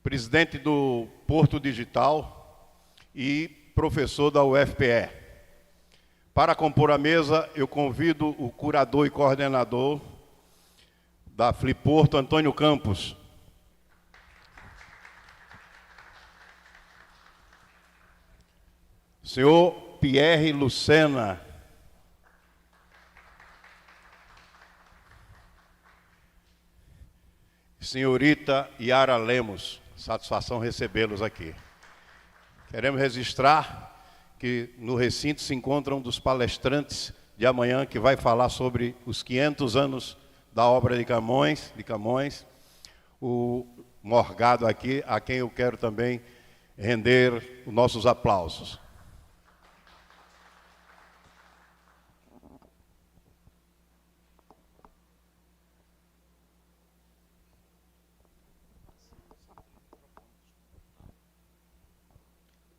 presidente do Porto Digital e professor da UFPE. Para compor a mesa, eu convido o curador e coordenador da Fliporto, Antônio Campos. Senhor Pierre Lucena. Senhorita Yara Lemos, satisfação recebê-los aqui. Queremos registrar que no recinto se encontra um dos palestrantes de amanhã que vai falar sobre os 500 anos da obra de Camões, o Morgado aqui, a quem eu quero também render os nossos aplausos.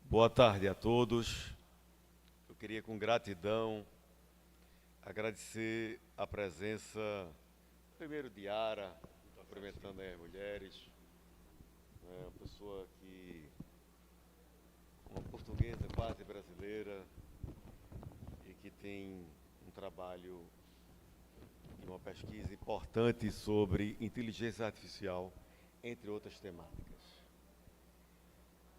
Boa tarde a todos. Eu queria, com gratidão, agradecer a presença, primeiro de Yara, cumprimentando as mulheres, uma pessoa que, uma portuguesa quase brasileira, e que tem um trabalho e uma pesquisa importante sobre inteligência artificial, entre outras temáticas.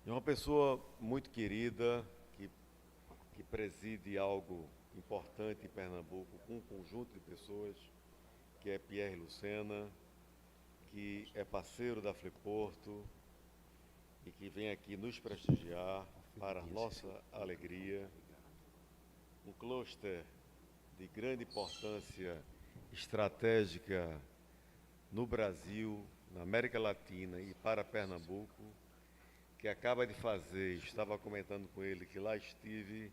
É uma pessoa muito querida, que preside algo importante em Pernambuco, com um conjunto de pessoas, que é Pierre Lucena, que é parceiro da Fliporto e que vem aqui nos prestigiar para a nossa alegria. Um cluster de grande importância estratégica no Brasil, na América Latina e para Pernambuco, que acaba de fazer, estava comentando com ele que lá estive,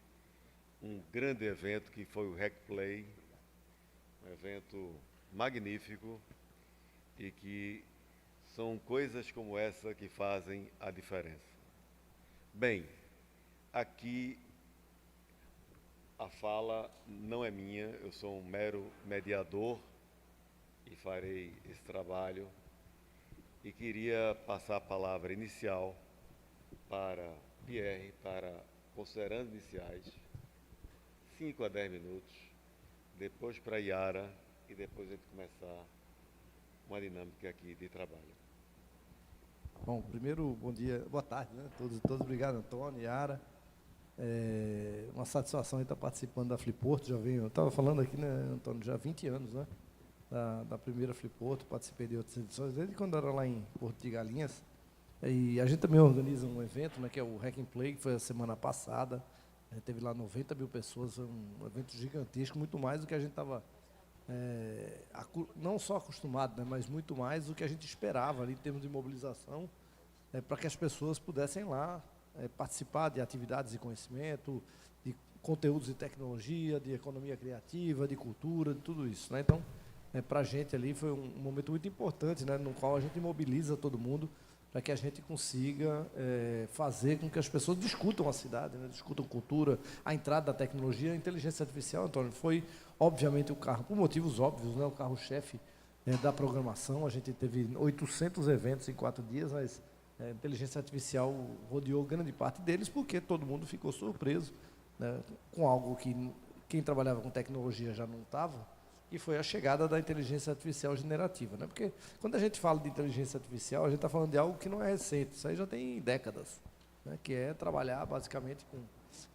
um grande evento que foi o RecPlay, um evento magnífico, e que são coisas como essa que fazem a diferença. Bem, aqui a fala não é minha, eu sou um mero mediador e farei esse trabalho, e queria passar a palavra inicial para Pierre, para considerandos iniciais, 5 a 10 minutos, depois para Yara e depois a gente começar uma dinâmica aqui de trabalho. Bom, primeiro, bom dia, boa tarde, né? Todos obrigado, Antônio, Yara. É uma satisfação estar participando da Fliporto, eu estava falando aqui, né, Antônio, já há 20 anos, né, da primeira Fliporto, participei de outras edições, desde quando era lá em Porto de Galinhas. E a gente também organiza um evento, né, que é o Hack and Play, que foi a semana passada. Teve lá 90 mil pessoas, foi um evento gigantesco, muito mais do que a gente estava, não só acostumado, né, mas muito mais do que a gente esperava ali, em termos de mobilização, para que as pessoas pudessem lá participar de atividades de conhecimento, de conteúdos de tecnologia, de economia criativa, de cultura, de tudo isso, né? Então, para a gente ali foi um momento muito importante, né, no qual a gente mobiliza todo mundo, para que a gente consiga fazer com que as pessoas discutam a cidade, né, discutam cultura, a entrada da tecnologia. A inteligência artificial, Antônio, foi, obviamente, o carro, por motivos óbvios, né, o carro-chefe da programação. A gente teve 800 eventos em 4 dias, mas a inteligência artificial rodeou grande parte deles, porque todo mundo ficou surpreso, né, com algo que quem trabalhava com tecnologia já não estava, e foi a chegada da inteligência artificial generativa, né? Porque quando a gente fala de inteligência artificial, a gente está falando de algo que não é recente, isso aí já tem décadas, né? Que é trabalhar basicamente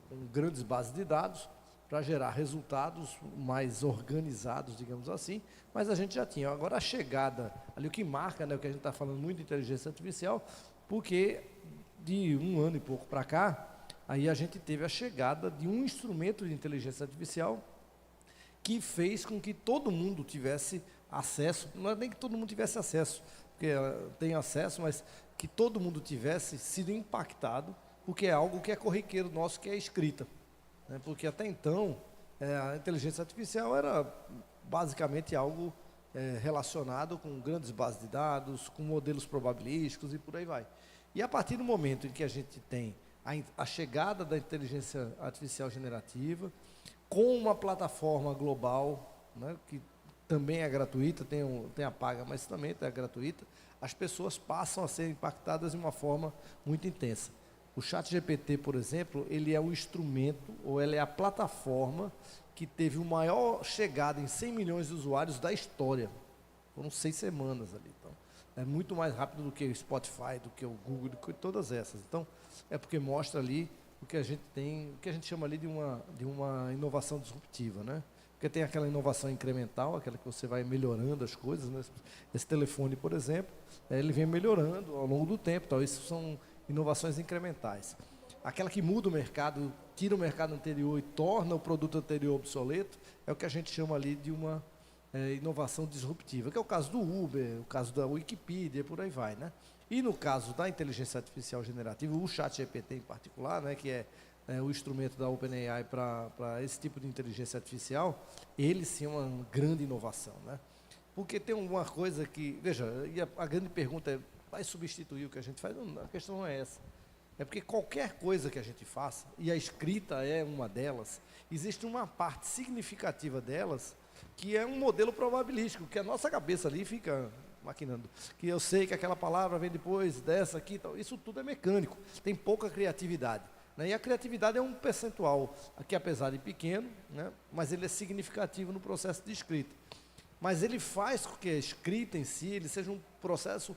com grandes bases de dados para gerar resultados mais organizados, digamos assim, mas a gente já tinha. Agora a chegada, ali o que marca, né, o que a gente está falando muito de inteligência artificial, porque de 1 ano e pouco para cá, aí a gente teve a chegada de um instrumento de inteligência artificial que fez com que todo mundo tivesse acesso, não é nem que todo mundo tivesse acesso, porque tem acesso, mas que todo mundo tivesse sido impactado, porque é algo que é corriqueiro nosso, que é a escrita, né? Porque até então, a inteligência artificial era basicamente algo relacionado com grandes bases de dados, com modelos probabilísticos e por aí vai. E a partir do momento em que a gente tem a chegada da inteligência artificial generativa, com uma plataforma global, né, que também é gratuita, tem a paga, mas também é gratuita, as pessoas passam a ser impactadas de uma forma muito intensa. O ChatGPT, por exemplo, ele é o instrumento, ou ele é a plataforma que teve o maior chegada em 100 milhões de usuários da história. Foram 6 semanas ali. Então, é muito mais rápido do que o Spotify, do que o Google, do que todas essas. Então, é porque mostra ali o que a gente tem, o que a gente chama ali de uma inovação disruptiva, né? Porque tem aquela inovação incremental, aquela que você vai melhorando as coisas, né? Esse telefone, por exemplo, ele vem melhorando ao longo do tempo, tal. Isso são inovações incrementais. Aquela que muda o mercado, tira o mercado anterior e torna o produto anterior obsoleto, é o que a gente chama ali de uma inovação disruptiva, que é o caso do Uber, o caso da Wikipedia, por aí vai, né? E no caso da inteligência artificial generativa, o ChatGPT em particular, né, que é o instrumento da OpenAI para esse tipo de inteligência artificial, ele sim é uma grande inovação, né? Porque tem uma coisa que, veja, e a grande pergunta é, vai substituir o que a gente faz? Não, a questão não é essa. É porque qualquer coisa que a gente faça, e a escrita é uma delas, existe uma parte significativa delas que é um modelo probabilístico, que a nossa cabeça ali fica maquinando. Que eu sei que aquela palavra vem depois dessa aqui, tal. Isso tudo é mecânico, tem pouca criatividade, né? E a criatividade é um percentual que, apesar de pequeno, né, mas ele é significativo no processo de escrita. Mas ele faz com que a escrita em si ele seja um processo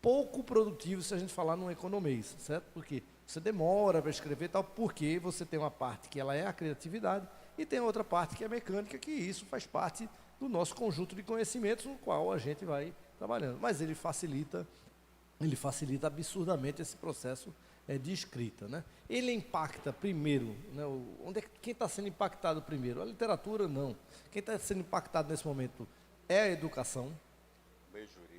pouco produtivo, se a gente falar num economês, certo? Porque você demora para escrever tal, porque você tem uma parte que ela é a criatividade e tem outra parte que é mecânica, que isso faz parte do nosso conjunto de conhecimentos no qual a gente vai trabalhando. Mas ele facilita absurdamente esse processo de escrita, né? Ele impacta primeiro, né, quem está sendo impactado primeiro? A literatura, não. Quem está sendo impactado nesse momento é a educação. Meio jurídico.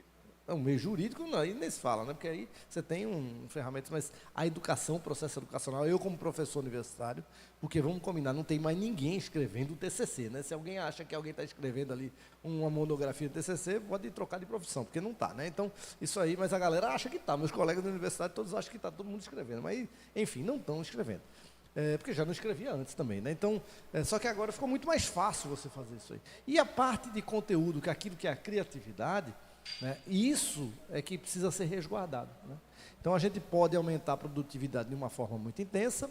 É um meio jurídico, não, aí nem se fala, né? Porque aí você tem ferramentas, mas a educação, o processo educacional, eu como professor universitário, porque vamos combinar, não tem mais ninguém escrevendo o TCC, né? Se alguém acha que alguém está escrevendo ali uma monografia de TCC, pode trocar de profissão, porque não está, né? Então, isso aí, mas a galera acha que está, meus colegas da universidade todos acham que está todo mundo escrevendo, mas, enfim, não estão escrevendo. Porque já não escrevia antes também, né? Então, só que agora ficou muito mais fácil você fazer isso aí. E a parte de conteúdo, que é aquilo que é a criatividade, né, isso é que precisa ser resguardado, né? Então a gente pode aumentar a produtividade de uma forma muito intensa,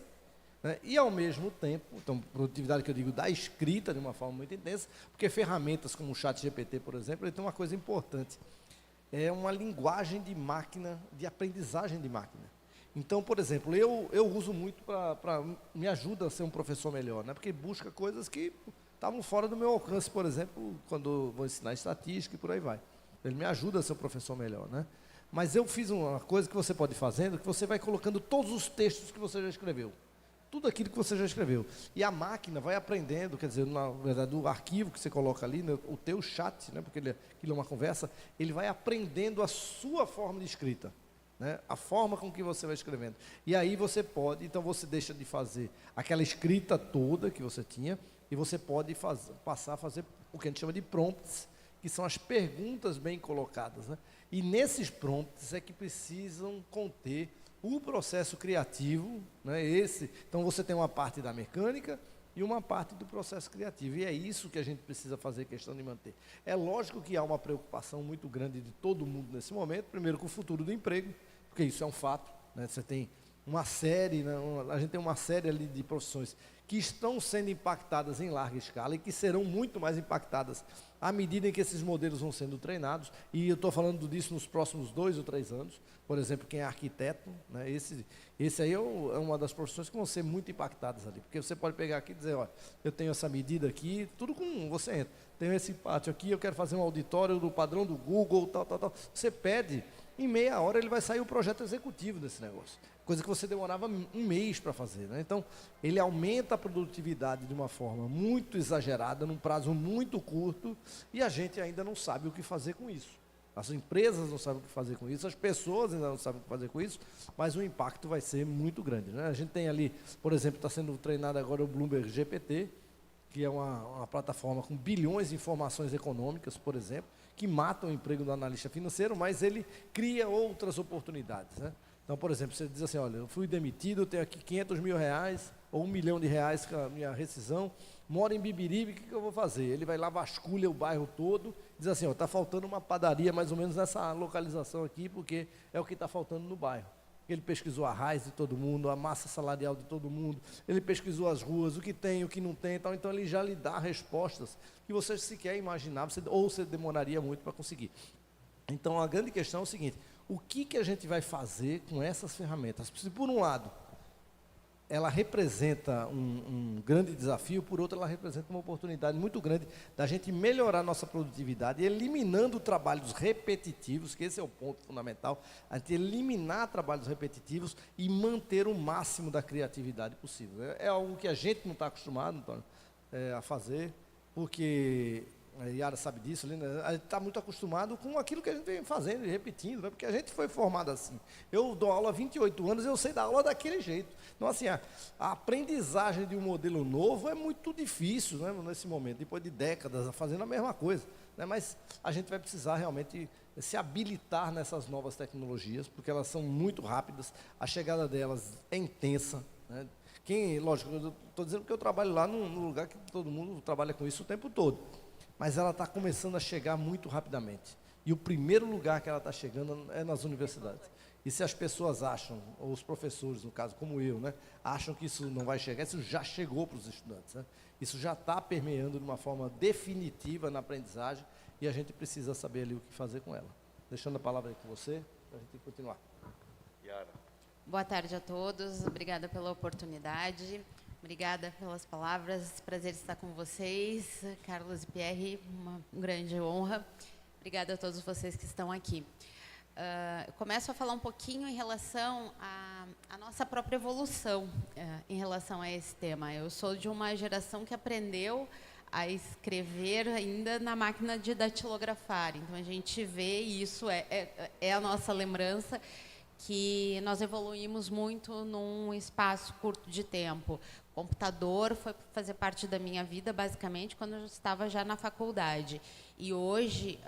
né, e ao mesmo tempo, então produtividade que eu digo da escrita de uma forma muito intensa, porque ferramentas como o ChatGPT, por exemplo, ele tem uma coisa importante, é uma linguagem de máquina, de aprendizagem de máquina. Então, por exemplo, eu uso muito para me ajuda a ser um professor melhor, né, porque busca coisas que estavam fora do meu alcance, por exemplo, quando vou ensinar estatística e por aí vai. Ele me ajuda a ser um professor melhor, né? Mas eu fiz uma coisa que você pode ir fazendo, que você vai colocando todos os textos que você já escreveu. Tudo aquilo que você já escreveu. E a máquina vai aprendendo, quer dizer, na verdade, o arquivo que você coloca ali, né, o teu chat, né, porque aquilo é uma conversa, ele vai aprendendo a sua forma de escrita, né, a forma com que você vai escrevendo. E aí você pode, então você deixa de fazer aquela escrita toda que você tinha, e você pode passar a fazer o que a gente chama de prompts, que são as perguntas bem colocadas, né? E nesses prompts é que precisam conter o processo criativo, né? Então você tem uma parte da mecânica e uma parte do processo criativo, e é isso que a gente precisa fazer questão de manter. É lógico que há uma preocupação muito grande de todo mundo nesse momento, primeiro com o futuro do emprego, porque isso é um fato, né? Você tem uma série, né? A gente tem uma série ali de profissões que estão sendo impactadas em larga escala e que serão muito mais impactadas à medida em que esses modelos vão sendo treinados, e eu estou falando disso nos próximos 2 ou 3 anos, por exemplo, quem é arquiteto, né, esse aí é uma das profissões que vão ser muito impactadas ali, porque você pode pegar aqui e dizer, olha, eu tenho essa medida aqui, tudo com você entra, tenho esse pátio aqui, eu quero fazer um auditório do padrão do Google, tal, você pede, em meia hora ele vai sair o projeto executivo desse negócio, coisa que você demorava um mês para fazer, né? Então, ele aumenta a produtividade de uma forma muito exagerada, num prazo muito curto, e a gente ainda não sabe o que fazer com isso. As empresas não sabem o que fazer com isso, as pessoas ainda não sabem o que fazer com isso, mas o impacto vai ser muito grande, né? A gente tem ali, por exemplo, está sendo treinado agora o Bloomberg GPT, que é uma plataforma com bilhões de informações econômicas, por exemplo, que matam o emprego do analista financeiro, mas ele cria outras oportunidades, né? Então, por exemplo, você diz assim, olha, eu fui demitido, eu tenho aqui 500 mil reais, ou R$ 1 milhão com a minha rescisão, moro em Bibiribe, o que eu vou fazer? Ele vai lá, vasculha o bairro todo, diz assim, está faltando uma padaria mais ou menos nessa localização aqui, porque é o que está faltando no bairro. Ele pesquisou a raiz de todo mundo, a massa salarial de todo mundo, ele pesquisou as ruas, o que tem, o que não tem, então ele já lhe dá respostas que você sequer imaginava, ou você demoraria muito para conseguir. Então, a grande questão é o seguinte, o que a gente vai fazer com essas ferramentas? Se por um lado, ela representa um grande desafio, por outro, ela representa uma oportunidade muito grande da gente melhorar nossa produtividade, eliminando trabalhos repetitivos, que esse é o ponto fundamental, a gente eliminar trabalhos repetitivos e manter o máximo da criatividade possível. É algo que a gente não está acostumado, Antônio, a fazer, porque a Yara sabe disso, né? A gente está muito acostumado com aquilo que a gente vem fazendo e repetindo, né? Porque a gente foi formado assim. Eu dou aula há 28 anos e eu sei dar aula daquele jeito. Então, assim, a aprendizagem de um modelo novo é muito difícil, né? Nesse momento, depois de décadas fazendo a mesma coisa, né? Mas a gente vai precisar realmente se habilitar nessas novas tecnologias, porque elas são muito rápidas, a chegada delas é intensa, né? Lógico, eu estou dizendo que eu trabalho lá num lugar que todo mundo trabalha com isso o tempo todo. Mas ela está começando a chegar muito rapidamente. E o primeiro lugar que ela está chegando é nas universidades. E se as pessoas acham, ou os professores, no caso, como eu, né, acham que isso não vai chegar, isso já chegou para os estudantes, né? Isso já está permeando de uma forma definitiva na aprendizagem e a gente precisa saber ali o que fazer com ela. Deixando a palavra aí com você, para a gente continuar. Yara. Boa tarde a todos, obrigada pela oportunidade. Obrigada pelas palavras, prazer estar com vocês, Carlos e Pierre, uma grande honra. Obrigada a todos vocês que estão aqui. Eu começo a falar um pouquinho em relação à nossa própria evolução em relação a esse tema. Eu sou de uma geração que aprendeu a escrever ainda na máquina de datilografar, então a gente vê isso, é a nossa lembrança, que nós evoluímos muito num espaço curto de tempo. O computador foi fazer parte da minha vida, basicamente, quando eu estava já na faculdade. E hoje,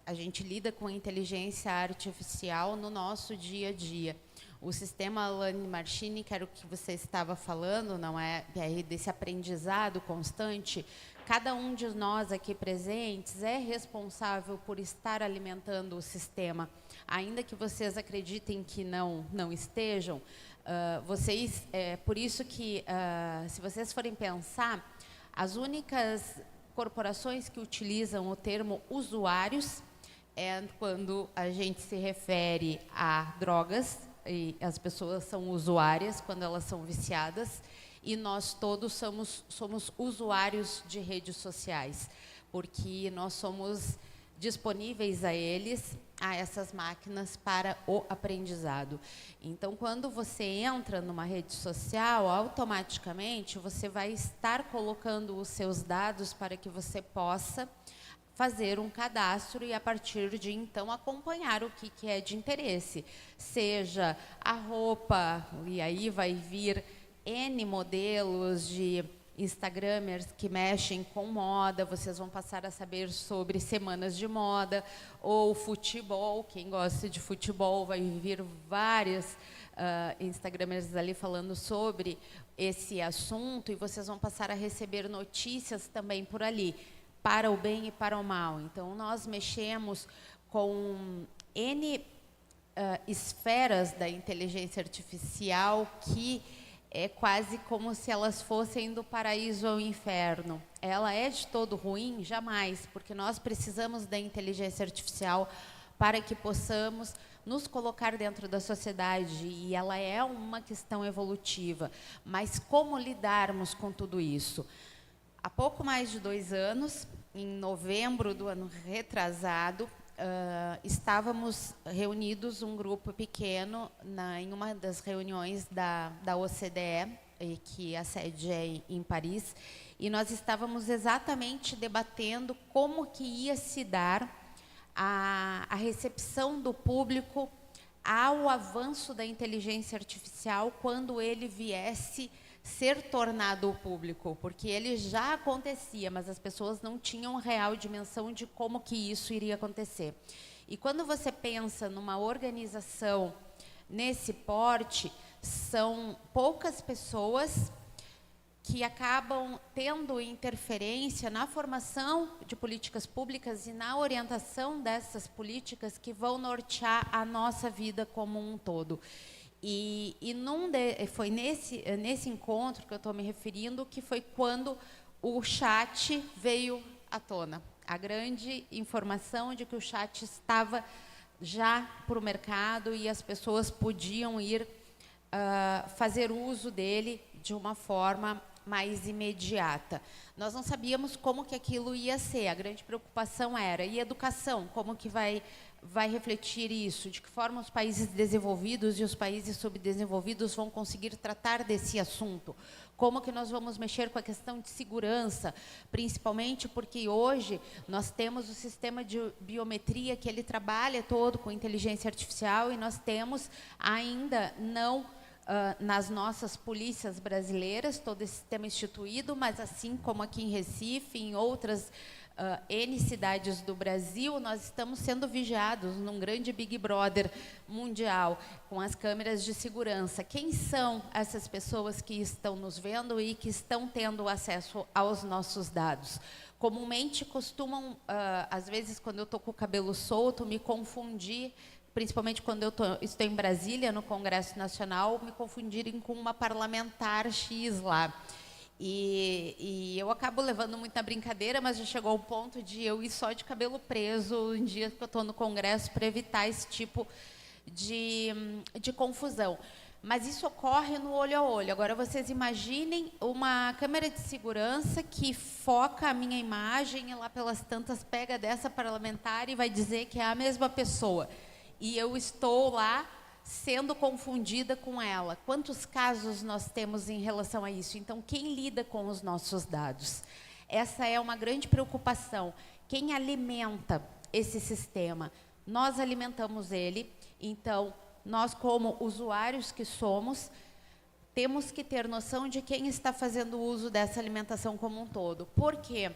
a gente lida com a inteligência artificial no nosso dia a dia. O sistema Learning Machine, que era o que você estava falando, não é, desse aprendizado constante, cada um de nós aqui presentes é responsável por estar alimentando o sistema. Ainda que vocês acreditem que não estejam, por isso que, se vocês forem pensar, as únicas corporações que utilizam o termo usuários é quando a gente se refere a drogas, e as pessoas são usuárias quando elas são viciadas, e nós todos somos usuários de redes sociais, porque nós somos disponíveis a essas máquinas para o aprendizado. Então, quando você entra numa rede social, automaticamente você vai estar colocando os seus dados para que você possa fazer um cadastro e, a partir de então, acompanhar o que é de interesse. Seja a roupa, e aí vai vir N modelos de instagramers que mexem com moda, vocês vão passar a saber sobre semanas de moda, ou futebol, quem gosta de futebol, vai vir várias instagramers ali falando sobre esse assunto, e vocês vão passar a receber notícias também por ali, para o bem e para o mal. Então, nós mexemos com N esferas da inteligência artificial que é quase como se elas fossem do paraíso ao inferno. Ela é de todo ruim? Jamais, porque nós precisamos da inteligência artificial para que possamos nos colocar dentro da sociedade, e ela é uma questão evolutiva. Mas como lidarmos com tudo isso? Há pouco mais de 2 anos, em novembro do ano retrasado, estávamos reunidos, um grupo pequeno, em uma das reuniões da OCDE, que a sede é em Paris, e nós estávamos exatamente debatendo como que ia se dar a recepção do público ao avanço da inteligência artificial quando ele viesse ser tornado público, porque ele já acontecia, mas as pessoas não tinham real dimensão de como que isso iria acontecer. E quando você pensa numa organização nesse porte, são poucas pessoas que acabam tendo interferência na formação de políticas públicas e na orientação dessas políticas que vão nortear a nossa vida como um todo. E foi nesse encontro que eu estou me referindo, que foi quando o chat veio à tona. A grande informação de que o chat estava já para o mercado e as pessoas podiam ir fazer uso dele de uma forma mais imediata. Nós não sabíamos como que aquilo ia ser, a grande preocupação era, e educação, como que vai refletir isso, de que forma os países desenvolvidos e os países subdesenvolvidos vão conseguir tratar desse assunto, como que nós vamos mexer com a questão de segurança, principalmente porque hoje nós temos o sistema de biometria que ele trabalha todo com inteligência artificial e nós temos ainda não nas nossas polícias brasileiras, todo esse sistema instituído, mas assim como aqui em Recife, em outras N cidades do Brasil, nós estamos sendo vigiados num grande Big Brother mundial, com as câmeras de segurança. Quem são essas pessoas que estão nos vendo e que estão tendo acesso aos nossos dados? Comumente costumam, às vezes, quando eu estou com o cabelo solto, me confundir, principalmente quando eu estou em Brasília, no Congresso Nacional, me confundirem com uma parlamentar X lá. E eu acabo levando muita brincadeira, mas já chegou ao ponto de eu ir só de cabelo preso um dia que eu estou no Congresso para evitar esse tipo de confusão. Mas isso ocorre no olho a olho. Agora, vocês imaginem uma câmera de segurança que foca a minha imagem e lá pelas tantas pega dessa parlamentar e vai dizer que é a mesma pessoa. E eu estou lá sendo confundida com ela. Quantos casos nós temos em relação a isso? Então, quem lida com os nossos dados? Essa é uma grande preocupação. Quem alimenta esse sistema? Nós alimentamos ele, então, nós como usuários que somos, temos que ter noção de quem está fazendo uso dessa alimentação como um todo. Por quê?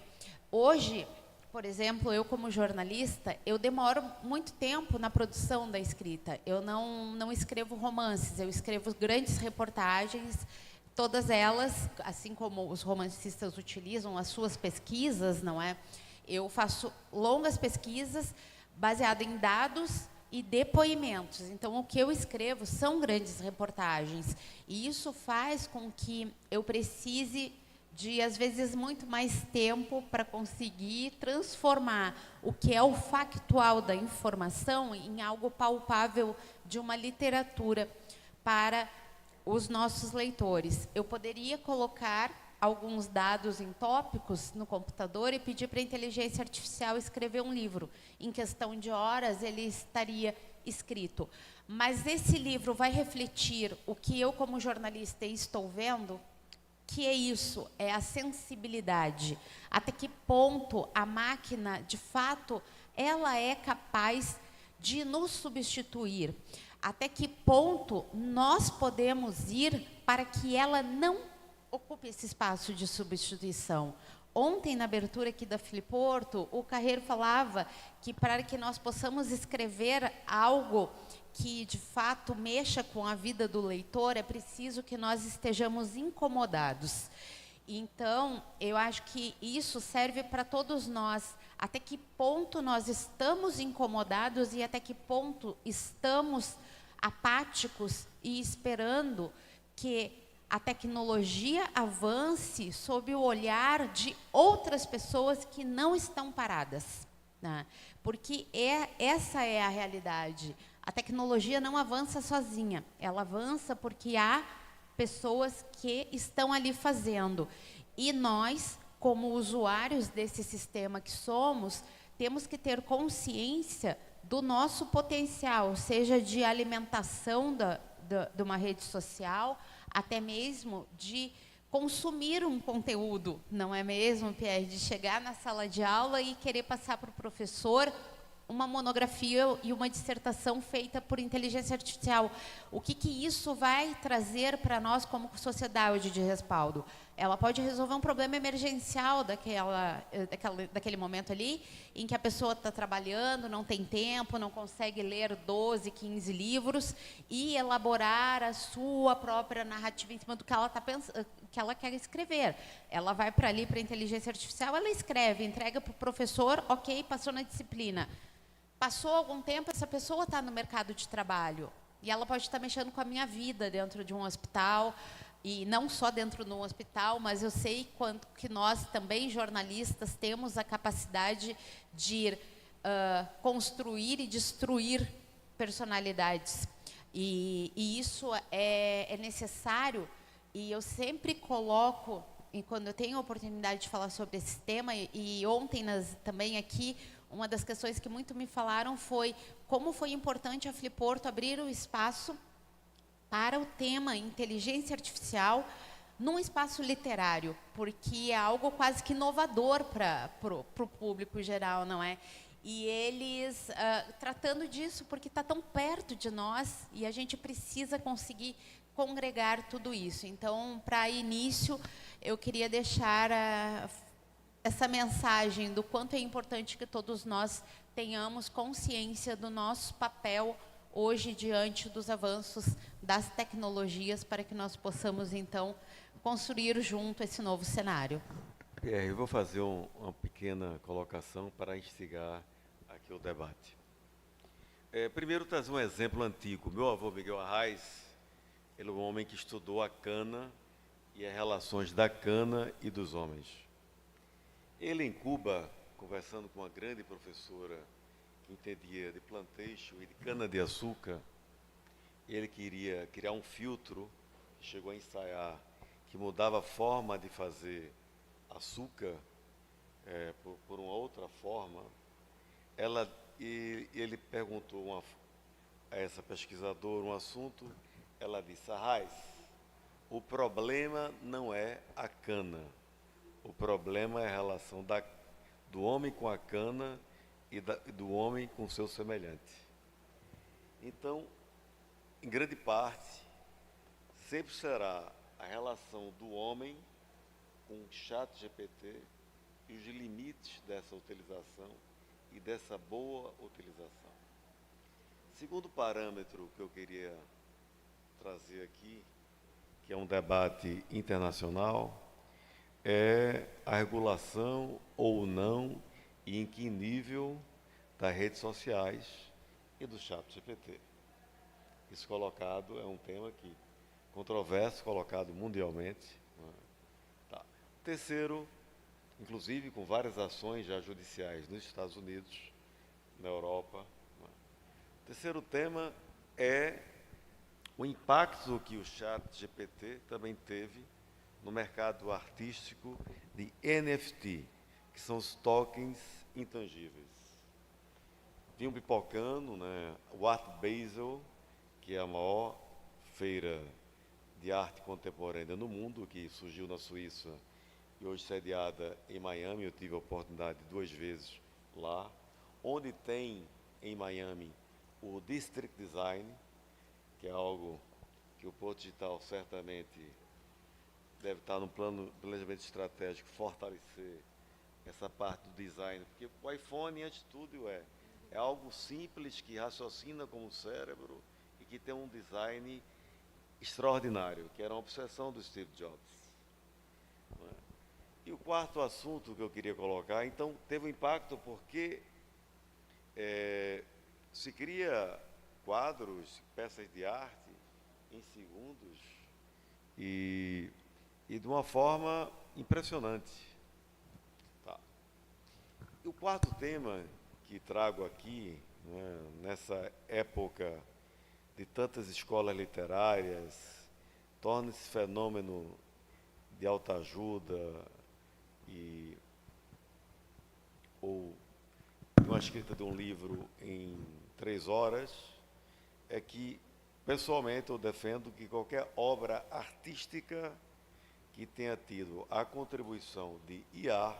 Hoje, por exemplo, eu como jornalista, eu demoro muito tempo na produção da escrita. Eu não escrevo romances, eu escrevo grandes reportagens, todas elas, assim como os romancistas utilizam as suas pesquisas, não é? Eu faço longas pesquisas baseadas em dados e depoimentos. Então, o que eu escrevo são grandes reportagens. E isso faz com que eu precise de, às vezes, muito mais tempo para conseguir transformar o que é o factual da informação em algo palpável de uma literatura para os nossos leitores. Eu poderia colocar alguns dados em tópicos no computador e pedir para a inteligência artificial escrever um livro. Em questão de horas, ele estaria escrito. Mas esse livro vai refletir o que eu, como jornalista, estou vendo? Que é isso, é a sensibilidade. Até que ponto a máquina, de fato, ela é capaz de nos substituir? Até que ponto nós podemos ir para que ela não ocupe esse espaço de substituição? Ontem, na abertura aqui da Filiporto, o Carreiro falava que para que nós possamos escrever algo que, de fato, mexa com a vida do leitor, é preciso que nós estejamos incomodados. Então, eu acho que isso serve para todos nós. Até que ponto nós estamos incomodados e até que ponto estamos apáticos e esperando que a tecnologia avance sob o olhar de outras pessoas que não estão paradas, né? Porque essa é a realidade. A tecnologia não avança sozinha, ela avança porque há pessoas que estão ali fazendo. E nós, como usuários desse sistema que somos, temos que ter consciência do nosso potencial, seja de alimentação de uma rede social, até mesmo de consumir um conteúdo, não é mesmo, Pierre? De chegar na sala de aula e querer passar para o professor uma monografia e uma dissertação feita por inteligência artificial. O que isso vai trazer para nós como sociedade de respaldo? ela pode resolver um problema emergencial daquele momento ali, em que a pessoa está trabalhando, não tem tempo, não consegue ler 12, 15 livros e elaborar a sua própria narrativa em cima do que ela está pensando, que ela quer escrever. Ela vai para ali, para a inteligência artificial, ela escreve, entrega para o professor, ok, passou na disciplina. Passou algum tempo, essa pessoa está no mercado de trabalho e ela pode estar mexendo com a minha vida dentro de um hospital, e não só dentro de um hospital, mas eu sei quanto que nós também, jornalistas, temos a capacidade de construir e destruir personalidades. E isso é necessário, e eu sempre coloco, e quando eu tenho a oportunidade de falar sobre esse tema, e ontem também aqui, uma das questões que muito me falaram foi como foi importante a Fliporto abrir o espaço para o tema inteligência artificial num espaço literário, porque é algo quase que inovador para o público geral, não é? E eles tratando disso porque está tão perto de nós e a gente precisa conseguir congregar tudo isso. Então, para início, eu queria deixar essa mensagem do quanto é importante que todos nós tenhamos consciência do nosso papel hoje diante dos avanços das tecnologias para que nós possamos, então, construir junto esse novo cenário. Pierre, eu vou fazer uma pequena colocação para instigar aqui o debate. Primeiro, trazer um exemplo antigo. Meu avô, Miguel Arraes, ele é um homem que estudou a cana e as relações da cana e dos homens. Ele, em Cuba, conversando com uma grande professora que entendia de plantation e de cana-de-açúcar, ele queria criar um filtro, chegou a ensaiar, que mudava a forma de fazer açúcar por uma outra forma. Ele perguntou a essa pesquisadora um assunto, ela disse: Arraes, o problema não é a cana, o problema é a relação do homem com a cana e do homem com o seu semelhante. Então, em grande parte, sempre será a relação do homem com o ChatGPT e os limites dessa utilização e dessa boa utilização. Segundo parâmetro que eu queria trazer aqui, que é um debate internacional, é a regulação ou não e em que nível das redes sociais e do ChatGPT. Isso colocado é um tema que controverso, colocado mundialmente. Tá. Terceiro, inclusive com várias ações já judiciais nos Estados Unidos, na Europa. Terceiro tema é o impacto que o ChatGPT também teve no mercado artístico de NFT, que são os tokens intangíveis. Vinham pipocando, né, o Art Basel, que é a maior feira de arte contemporânea no mundo, que surgiu na Suíça e hoje sediada em Miami. Eu tive a oportunidade 2 vezes lá, onde tem em Miami o District Design, que é algo que o Porto Digital certamente deve estar no planejamento estratégico, fortalecer essa parte do design, porque o iPhone, antes de tudo, é algo simples, que raciocina como o cérebro e que tem um design extraordinário, que era uma obsessão do Steve Jobs. E o quarto assunto que eu queria colocar, então, teve um impacto porque se cria quadros, peças de arte em segundos e de uma forma impressionante. Tá. E o quarto tema que trago aqui, né, nessa época de tantas escolas literárias, torna esse fenômeno de autoajuda ou uma escrita de um livro em 3 horas, é que, pessoalmente, eu defendo que qualquer obra artística que tenha tido a contribuição de IA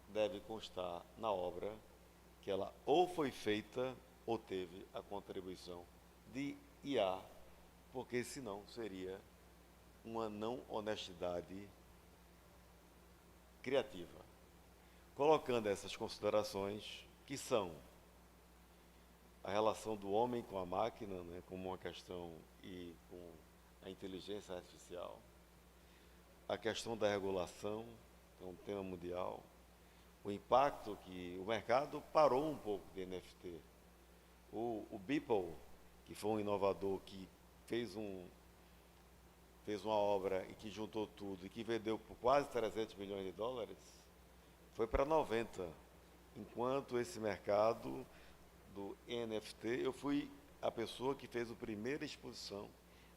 deve constar na obra que ela ou foi feita ou teve a contribuição de IA, porque senão seria uma não honestidade criativa, colocando essas considerações que são a relação do homem com a máquina, né, como uma questão, e com a inteligência artificial, a questão da regulação, que é um tema mundial, o impacto que o mercado parou um pouco de NFT. O Beeple, que foi um inovador que fez uma obra e que juntou tudo e que vendeu por quase 300 milhões de dólares, foi para 90. Enquanto esse mercado do NFT, eu fui a pessoa que fez a primeira exposição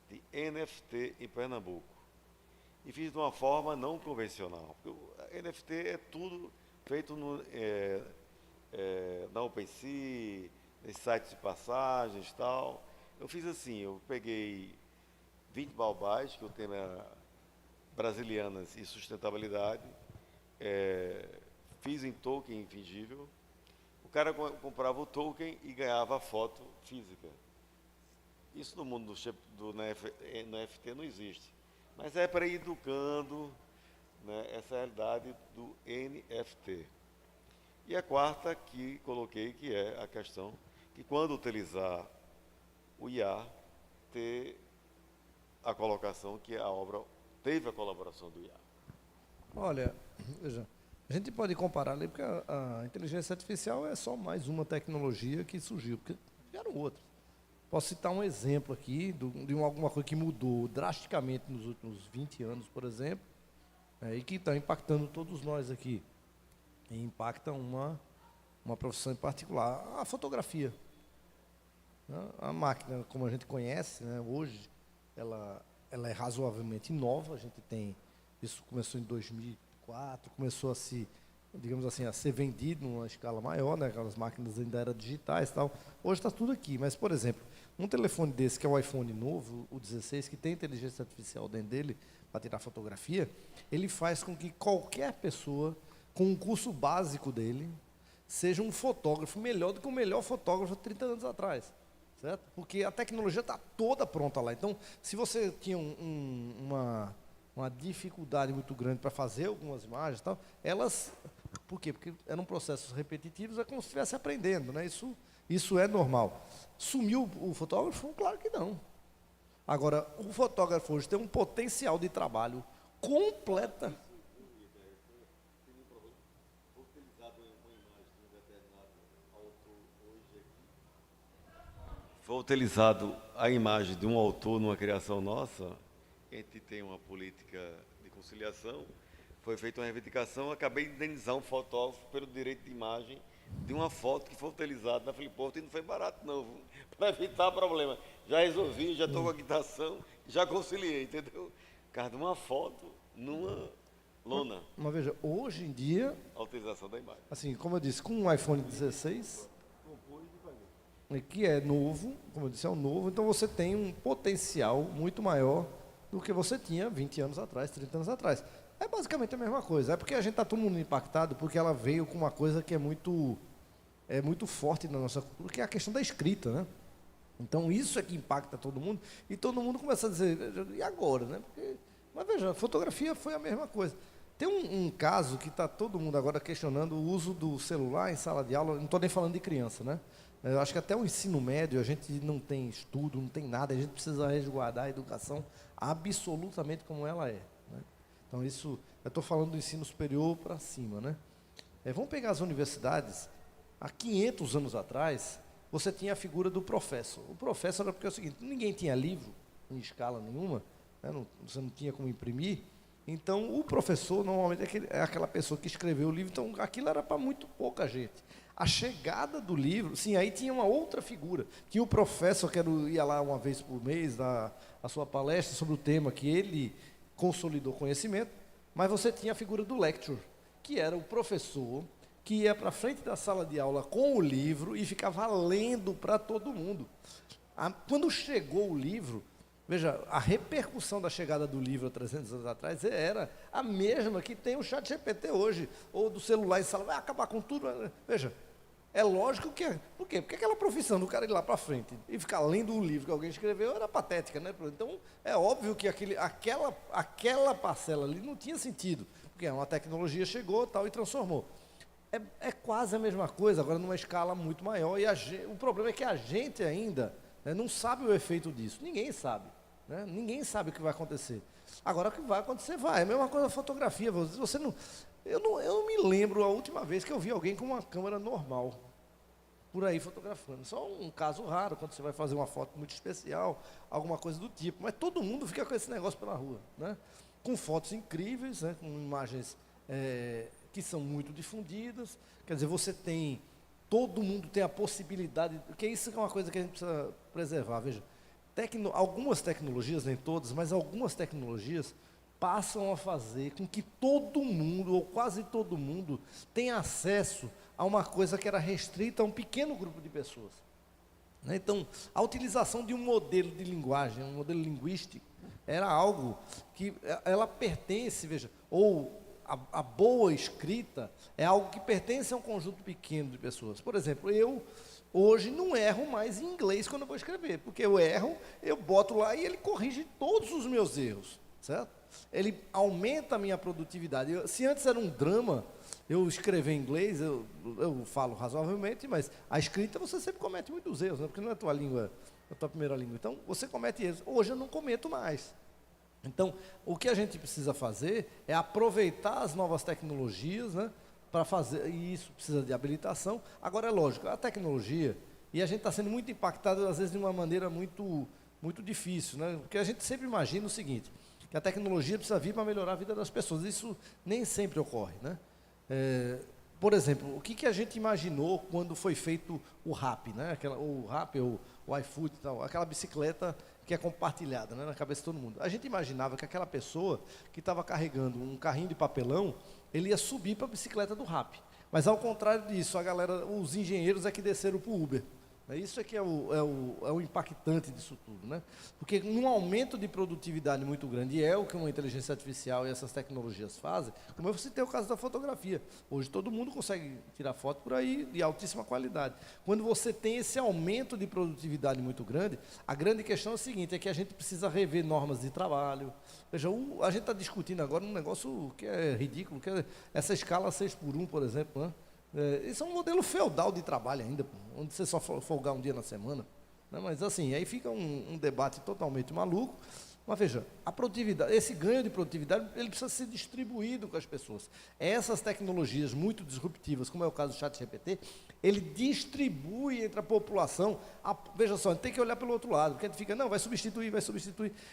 de NFT em Pernambuco. E fiz de uma forma não convencional. Porque o NFT é tudo feito na OpenSea, nesses sites de passagens e tal. Eu fiz assim, eu peguei 20 baobás, que o tema era brasilianas e sustentabilidade, fiz em token infingível. O cara comprava o token e ganhava a foto física. Isso no mundo do NFT não existe. Mas é para ir educando, né, essa realidade do NFT. E a quarta que coloquei, que é a questão que quando utilizar o IA, ter a colocação que a obra teve a colaboração do IA. Olha, veja, a gente pode comparar ali, porque a inteligência artificial é só mais uma tecnologia que surgiu, porque vieram outras. Posso citar um exemplo aqui de alguma coisa que mudou drasticamente nos últimos 20 anos, por exemplo, e que está impactando todos nós aqui. E impacta uma profissão em particular, a fotografia. A máquina, como a gente conhece, né, hoje, ela é razoavelmente nova. A gente tem, isso começou em 2004, começou a se, digamos assim, a ser vendido numa escala maior, né, aquelas máquinas ainda eram digitais e tal. Hoje está tudo aqui, mas, por exemplo, um telefone desse, que é o iPhone novo, o 16, que tem inteligência artificial dentro dele, para tirar fotografia, ele faz com que qualquer pessoa, com um curso básico dele, seja um fotógrafo melhor do que o melhor fotógrafo 30 anos atrás. Certo? Porque a tecnologia está toda pronta lá. Então, se você tinha uma dificuldade muito grande para fazer algumas imagens, tal, elas... Por quê? Porque eram processos repetitivos, é como se estivesse aprendendo, né? Isso é normal. Sumiu o fotógrafo? Claro que não. Agora, o fotógrafo hoje tem um potencial de trabalho completa. Foi utilizado a imagem de um autor numa criação nossa, a gente tem uma política de conciliação, foi feita uma reivindicação, acabei de indenizar um fotógrafo pelo direito de imagem de uma foto que foi utilizada na Fliport e não foi barato não, para evitar problema. Já resolvi, já estou com a quitação, já conciliei, entendeu? Por causa de uma foto numa lona. Mas veja, hoje em dia, A utilização da imagem. assim, como eu disse, com um iPhone 16, que é novo, como eu disse, é um novo, então você tem um potencial muito maior do que você tinha 20 anos atrás, 30 anos atrás. É basicamente a mesma coisa, é porque a gente está todo mundo impactado, porque ela veio com uma coisa que é muito forte na nossa cultura, que é a questão da escrita, né? Então isso é que impacta todo mundo, e todo mundo começa a dizer, e agora, né? Mas veja, a fotografia foi a mesma coisa. Tem um caso que está todo mundo agora questionando o uso do celular em sala de aula, não estou nem falando de criança, né? Eu acho que até o ensino médio a gente não tem estudo, não tem nada, a gente precisa resguardar a educação absolutamente como ela é, né? Então isso, eu estou falando do ensino superior para cima, né? Vamos pegar as universidades, há 500 anos atrás, você tinha a figura do professor. O professor era porque é o seguinte, ninguém tinha livro em escala nenhuma, né? Você não tinha como imprimir, então o professor normalmente é aquela pessoa que escreveu o livro, então aquilo era para muito pouca gente. A chegada do livro, sim, aí tinha uma outra figura, que o professor que ia lá uma vez por mês dar a sua palestra sobre o tema que ele consolidou conhecimento, mas você tinha a figura do lecturer, que era o professor que ia para frente da sala de aula com o livro e ficava lendo para todo mundo. Quando chegou o livro, veja, a repercussão da chegada do livro há 300 anos atrás era a mesma que tem o ChatGPT hoje, ou do celular em sala, vai acabar com tudo. Veja, É lógico que é. Por quê? Porque aquela profissão do cara ir lá para frente e ficar lendo um livro que alguém escreveu era patética, né? Então, é óbvio que aquela parcela ali não tinha sentido, porque uma tecnologia chegou tal e transformou. É quase a mesma coisa, agora numa escala muito maior, e o problema é que a gente ainda, né, não sabe o efeito disso. Ninguém sabe, né? Ninguém sabe o que vai acontecer. Agora, o que vai acontecer vai. É a mesma coisa da fotografia. Você não, eu não me lembro a última vez que eu vi alguém com uma câmera normal por aí fotografando. Só um caso raro, quando você vai fazer uma foto muito especial, alguma coisa do tipo. Mas todo mundo fica com esse negócio pela rua, né? Com fotos incríveis, né? Com imagens que são muito difundidas. Quer dizer, todo mundo tem a possibilidade, porque isso é uma coisa que a gente precisa preservar. Veja, algumas tecnologias, nem todas, mas algumas tecnologias passam a fazer com que todo mundo, ou quase todo mundo, tenha acesso a uma coisa que era restrita a um pequeno grupo de pessoas. Então, a utilização de um modelo de linguagem, um modelo linguístico, era algo que ela pertence, veja, ou a boa escrita é algo que pertence a um conjunto pequeno de pessoas. Por exemplo, eu hoje não erro mais em inglês quando eu vou escrever, porque eu erro, eu boto lá e ele corrige todos os meus erros, certo? Ele aumenta a minha produtividade. Se antes era um drama eu escrever em inglês, eu falo razoavelmente, mas a escrita você sempre comete muitos erros, né? Porque não é a tua língua, a tua primeira língua. Então, você comete erros. Hoje eu não cometo mais. Então, o que a gente precisa fazer é aproveitar as novas tecnologias, né, para fazer, e isso precisa de habilitação. Agora, é lógico, a tecnologia, e a gente está sendo muito impactado, às vezes, de uma maneira muito, muito difícil, né? Porque a gente sempre imagina o seguinte, que a tecnologia precisa vir para melhorar a vida das pessoas. Isso nem sempre ocorre, né? Por exemplo, o que a gente imaginou quando foi feito o RAP, né? O RAP, o iFood e tal, aquela bicicleta que é compartilhada, né, na cabeça de todo mundo. A gente imaginava que aquela pessoa que estava carregando um carrinho de papelão, ele ia subir para a bicicleta do RAP. Mas ao contrário disso, os engenheiros é que desceram para o Uber. Isso é que é o impactante disso tudo, né? Porque num aumento de produtividade muito grande, e é o que uma inteligência artificial e essas tecnologias fazem, como eu citei o caso da fotografia. Hoje todo mundo consegue tirar foto por aí de altíssima qualidade. Quando você tem esse aumento de produtividade muito grande, a grande questão é o seguinte, é que a gente precisa rever normas de trabalho. Veja, a gente está discutindo agora um negócio que é ridículo, que é essa escala 6x1, por exemplo, né? Isso é um modelo feudal de trabalho ainda, onde você só folgar um dia na semana, né? Mas assim, aí fica um debate totalmente maluco. Mas veja, a produtividade, esse ganho de produtividade, ele precisa ser distribuído com as pessoas. Essas tecnologias muito disruptivas, como é o caso do ChatGPT, ele distribui entre a população. Veja só, tem que olhar pelo outro lado, porque a gente fica, não, vai substituir,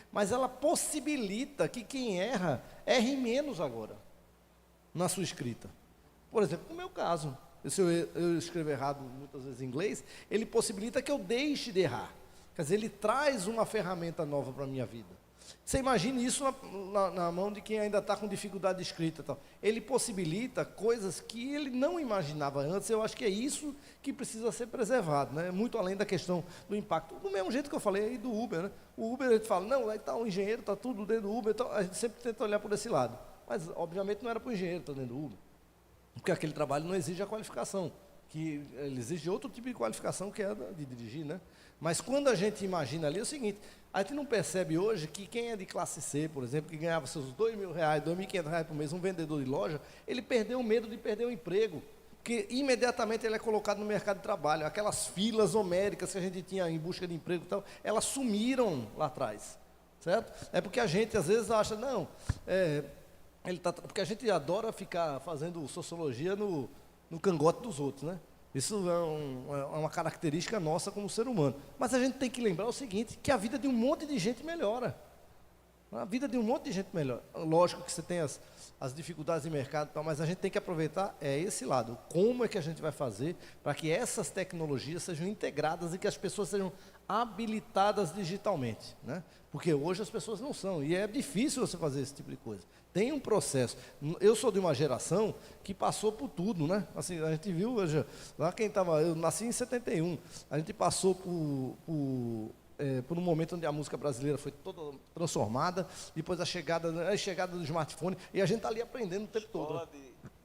mas ela possibilita que quem erre menos agora na sua escrita. Por exemplo, no meu caso, se eu escrever errado muitas vezes em inglês, ele possibilita que eu deixe de errar. Quer dizer, ele traz uma ferramenta nova para a minha vida. Você imagine isso na mão de quem ainda está com dificuldade de escrita. Tal. Ele possibilita coisas que ele não imaginava antes. Eu acho que é isso que precisa ser preservado, né? Muito além da questão do impacto. Do mesmo jeito que eu falei aí do Uber, né? O Uber, a gente fala, não, aí está o engenheiro, está tudo dentro do Uber. Então, a gente sempre tenta olhar por esse lado. Mas, obviamente, não era para o engenheiro estar dentro do Uber. Porque aquele trabalho não exige a qualificação, que ele exige outro tipo de qualificação, que é de dirigir, né? Mas quando a gente imagina ali, é o seguinte, a gente não percebe hoje que quem é de classe C, por exemplo, que ganhava seus R$2.000, R$2.500 por mês, um vendedor de loja, ele perdeu o medo de perder o emprego, porque imediatamente ele é colocado no mercado de trabalho. Aquelas filas homéricas que a gente tinha em busca de emprego e tal, elas sumiram lá atrás, certo? É porque a gente às vezes acha, não, porque a gente adora ficar fazendo sociologia no cangote dos outros, né? Isso é uma característica nossa como ser humano. Mas a gente tem que lembrar o seguinte, que a vida de um monte de gente melhora. A vida de um monte de gente melhora. Lógico que você tem as dificuldades de mercado e tal, mas a gente tem que aproveitar esse lado. Como é que a gente vai fazer para que essas tecnologias sejam integradas e que as pessoas sejam habilitadas digitalmente, né? Porque hoje as pessoas não são, e é difícil você fazer esse tipo de coisa. Tem um processo. Eu sou de uma geração que passou por tudo, né? Assim, a gente viu, lá eu nasci em 71, a gente passou por um momento onde a música brasileira foi toda transformada, depois a chegada do smartphone, e a gente está ali aprendendo o tempo todo.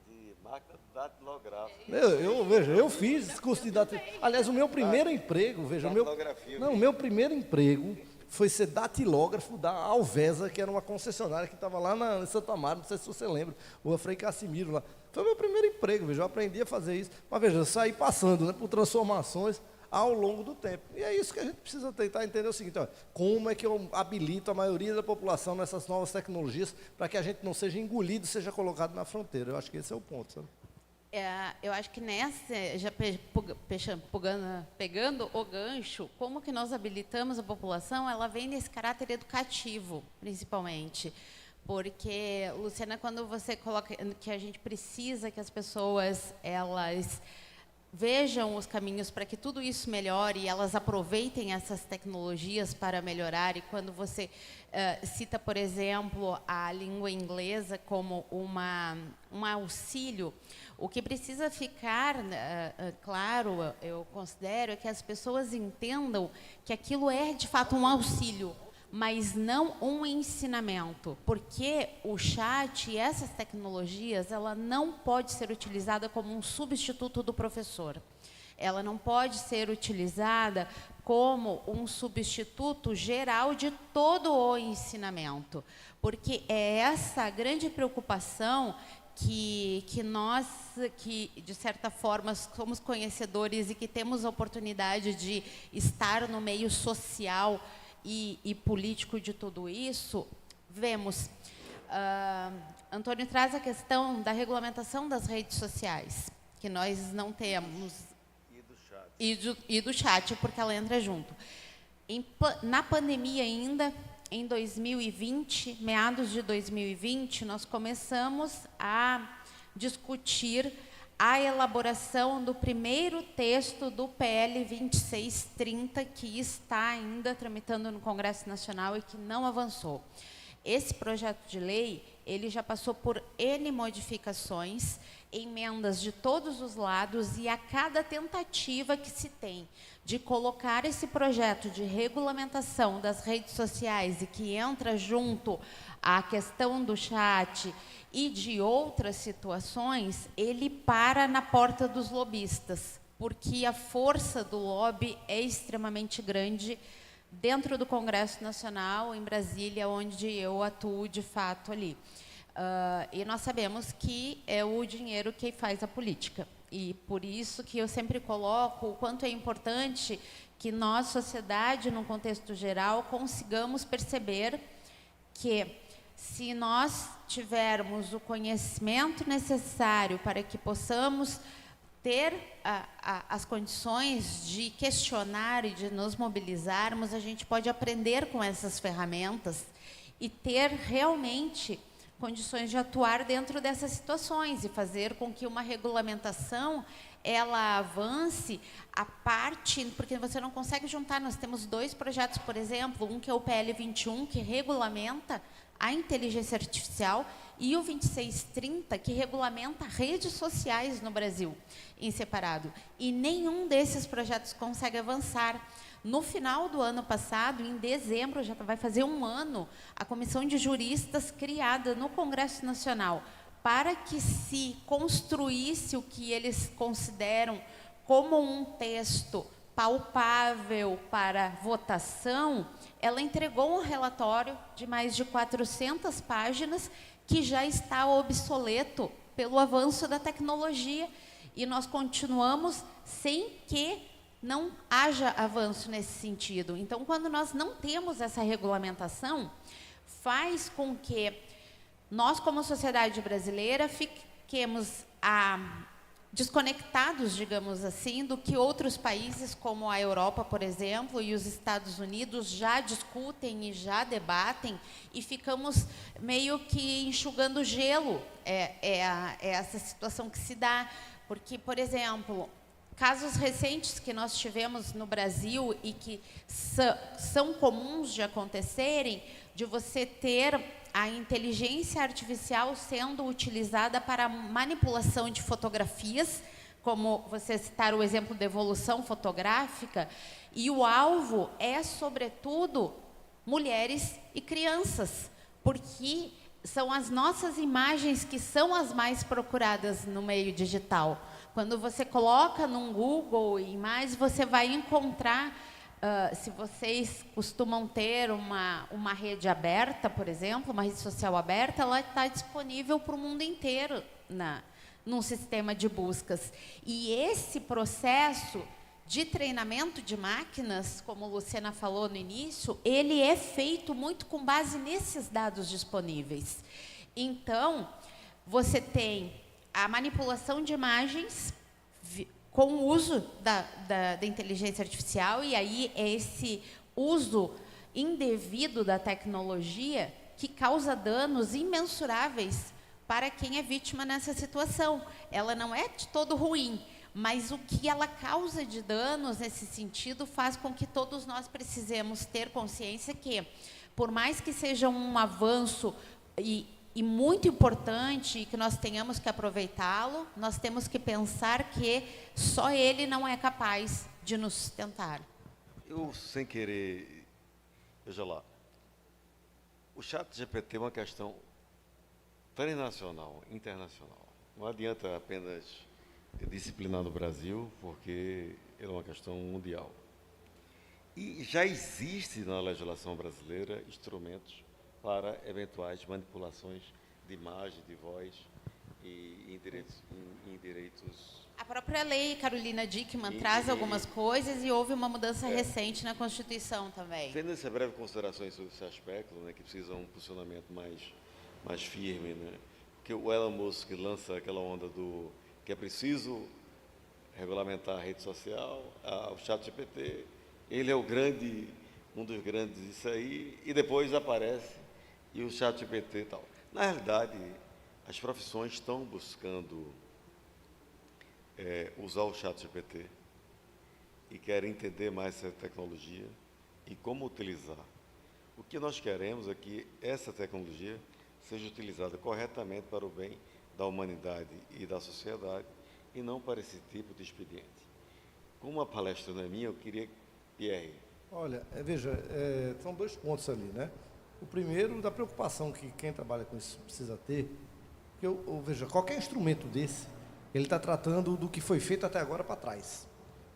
De Máquina datilográfica. Veja, eu fiz curso de datilografia. Aliás, o meu primeiro emprego, veja, o meu primeiro emprego foi ser datilógrafo da Alvesa, que era uma concessionária que estava lá em Santa Amaro, não sei se você lembra, o Frei Cassimiro lá. Foi o meu primeiro emprego, veja, eu aprendi a fazer isso. Mas veja, eu saí passando, né, por transformações ao longo do tempo. E é isso que a gente precisa tentar entender o seguinte, ó, como é que eu habilito a maioria da população nessas novas tecnologias para que a gente não seja engolido, seja colocado na fronteira. Eu acho que esse é o ponto, sabe? Eu acho que nessa, já pegando o gancho, como que nós habilitamos a população, ela vem desse caráter educativo, principalmente. Porque, Luciana, quando você coloca que a gente precisa que as pessoas, elas vejam os caminhos para que tudo isso melhore e elas aproveitem essas tecnologias para melhorar. E quando você cita, por exemplo, a língua inglesa como um auxílio, o que precisa ficar claro, eu considero, é que as pessoas entendam que aquilo é, de fato, um auxílio, mas não um ensinamento, porque o chat e essas tecnologias, ela não pode ser utilizada como um substituto do professor. Ela não pode ser utilizada como um substituto geral de todo o ensinamento, porque é essa a grande preocupação que nós, que de certa forma somos conhecedores e que temos a oportunidade de estar no meio social e político de tudo isso, vemos. Antônio traz a questão da regulamentação das redes sociais, que nós não temos. E do chat, porque ela entra junto. Na pandemia ainda, em 2020, meados de 2020, nós começamos a discutir a elaboração do primeiro texto do PL 2630, que está ainda tramitando no Congresso Nacional e que não avançou. Esse projeto de lei, ele já passou por N modificações, emendas de todos os lados, e a cada tentativa que se tem de colocar esse projeto de regulamentação das redes sociais e que entra junto à questão do chat e de outras situações, ele para na porta dos lobistas, porque a força do lobby é extremamente grande dentro do Congresso Nacional, em Brasília, onde eu atuo de fato ali. E nós sabemos que é o dinheiro que faz a política. E por isso que eu sempre coloco o quanto é importante que nós, sociedade, num contexto geral, consigamos perceber que, se nós tivermos o conhecimento necessário para que possamos ter as condições de questionar e de nos mobilizarmos, a gente pode aprender com essas ferramentas e ter realmente condições de atuar dentro dessas situações e fazer com que uma regulamentação ela avance a parte, porque você não consegue juntar. Nós temos dois projetos, por exemplo, um que é o PL 21, que regulamenta a inteligência artificial, e o 2630, que regulamenta redes sociais no Brasil, em separado. E nenhum desses projetos consegue avançar. No final do ano passado, em dezembro, já vai fazer um ano, a comissão de juristas criada no Congresso Nacional para que se construísse o que eles consideram como um texto palpável para votação, ela entregou um relatório de mais de 400 páginas que já está obsoleto pelo avanço da tecnologia, e nós continuamos sem que não haja avanço nesse sentido. Então, quando nós não temos essa regulamentação, faz com que nós, como sociedade brasileira, fiquemos desconectados, digamos assim, do que outros países, como a Europa, por exemplo, e os Estados Unidos já discutem e já debatem, e ficamos meio que enxugando gelo. É essa situação que se dá. Porque, por exemplo, casos recentes que nós tivemos no Brasil e que são comuns de acontecerem, de você ter a inteligência artificial sendo utilizada para manipulação de fotografias, como você citar o exemplo da evolução fotográfica, e o alvo é, sobretudo, mulheres e crianças, porque são as nossas imagens que são as mais procuradas no meio digital. Quando você coloca num Google Imagens, você vai encontrar, se vocês costumam ter uma rede aberta, por exemplo, uma rede social aberta, ela está disponível para o mundo inteiro num sistema de buscas. E esse processo de treinamento de máquinas, como a Luciana falou no início, ele é feito muito com base nesses dados disponíveis. Então, você tem a manipulação de imagens com o uso da inteligência artificial, e aí é esse uso indevido da tecnologia que causa danos imensuráveis para quem é vítima nessa situação. Ela não é de todo ruim, mas o que ela causa de danos nesse sentido faz com que todos nós precisemos ter consciência que, por mais que seja um avanço e muito importante, e que nós tenhamos que aproveitá-lo, nós temos que pensar que só ele não é capaz de nos sustentar. Eu, sem querer, veja lá, o ChatGPT é uma questão transnacional, internacional. Não adianta apenas disciplinar no Brasil, porque é uma questão mundial. E já existe na legislação brasileira instrumentos para eventuais manipulações de imagem, de voz e em direitos. A própria lei Carolina Dickmann traz algumas coisas, e houve uma mudança recente na Constituição também. Tendo essa breve considerações sobre esse aspecto, né, que precisa um posicionamento mais firme, né? Porque o Elon Musk lança aquela onda do que é preciso regulamentar a rede social, o ChatGPT, ele é um dos grandes disso aí, e depois aparece e o ChatGPT e tal. Na realidade, as profissões estão buscando usar o ChatGPT e querem entender mais essa tecnologia e como utilizar. O que nós queremos é que essa tecnologia seja utilizada corretamente para o bem da humanidade e da sociedade, e não para esse tipo de expediente. Como a palestra não é minha, eu queria, Pierre. Olha, veja, são dois pontos ali, né? O primeiro, da preocupação que quem trabalha com isso precisa ter, porque veja, qualquer instrumento desse, ele está tratando do que foi feito até agora para trás.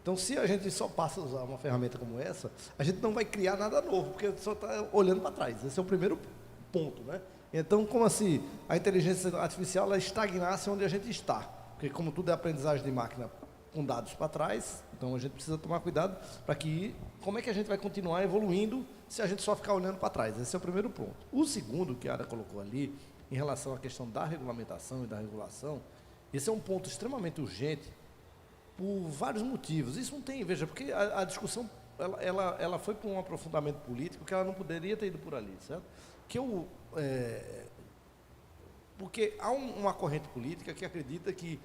Então, se a gente só passa a usar uma ferramenta como essa, a gente não vai criar nada novo, porque só está olhando para trás. Esse é o primeiro ponto, né? Então, como assim, a inteligência artificial ela estagnasse onde a gente está? Porque como tudo é aprendizagem de máquina com dados para trás, então a gente precisa tomar cuidado para que, como é que a gente vai continuar evoluindo se a gente só ficar olhando para trás? Esse é o primeiro ponto. O segundo que a Ara colocou ali, em relação à questão da regulamentação e da regulação, esse é um ponto extremamente urgente por vários motivos. Isso não tem, veja, porque a discussão ela foi para um aprofundamento político que ela não poderia ter ido por ali, certo? Porque há uma corrente política que acredita que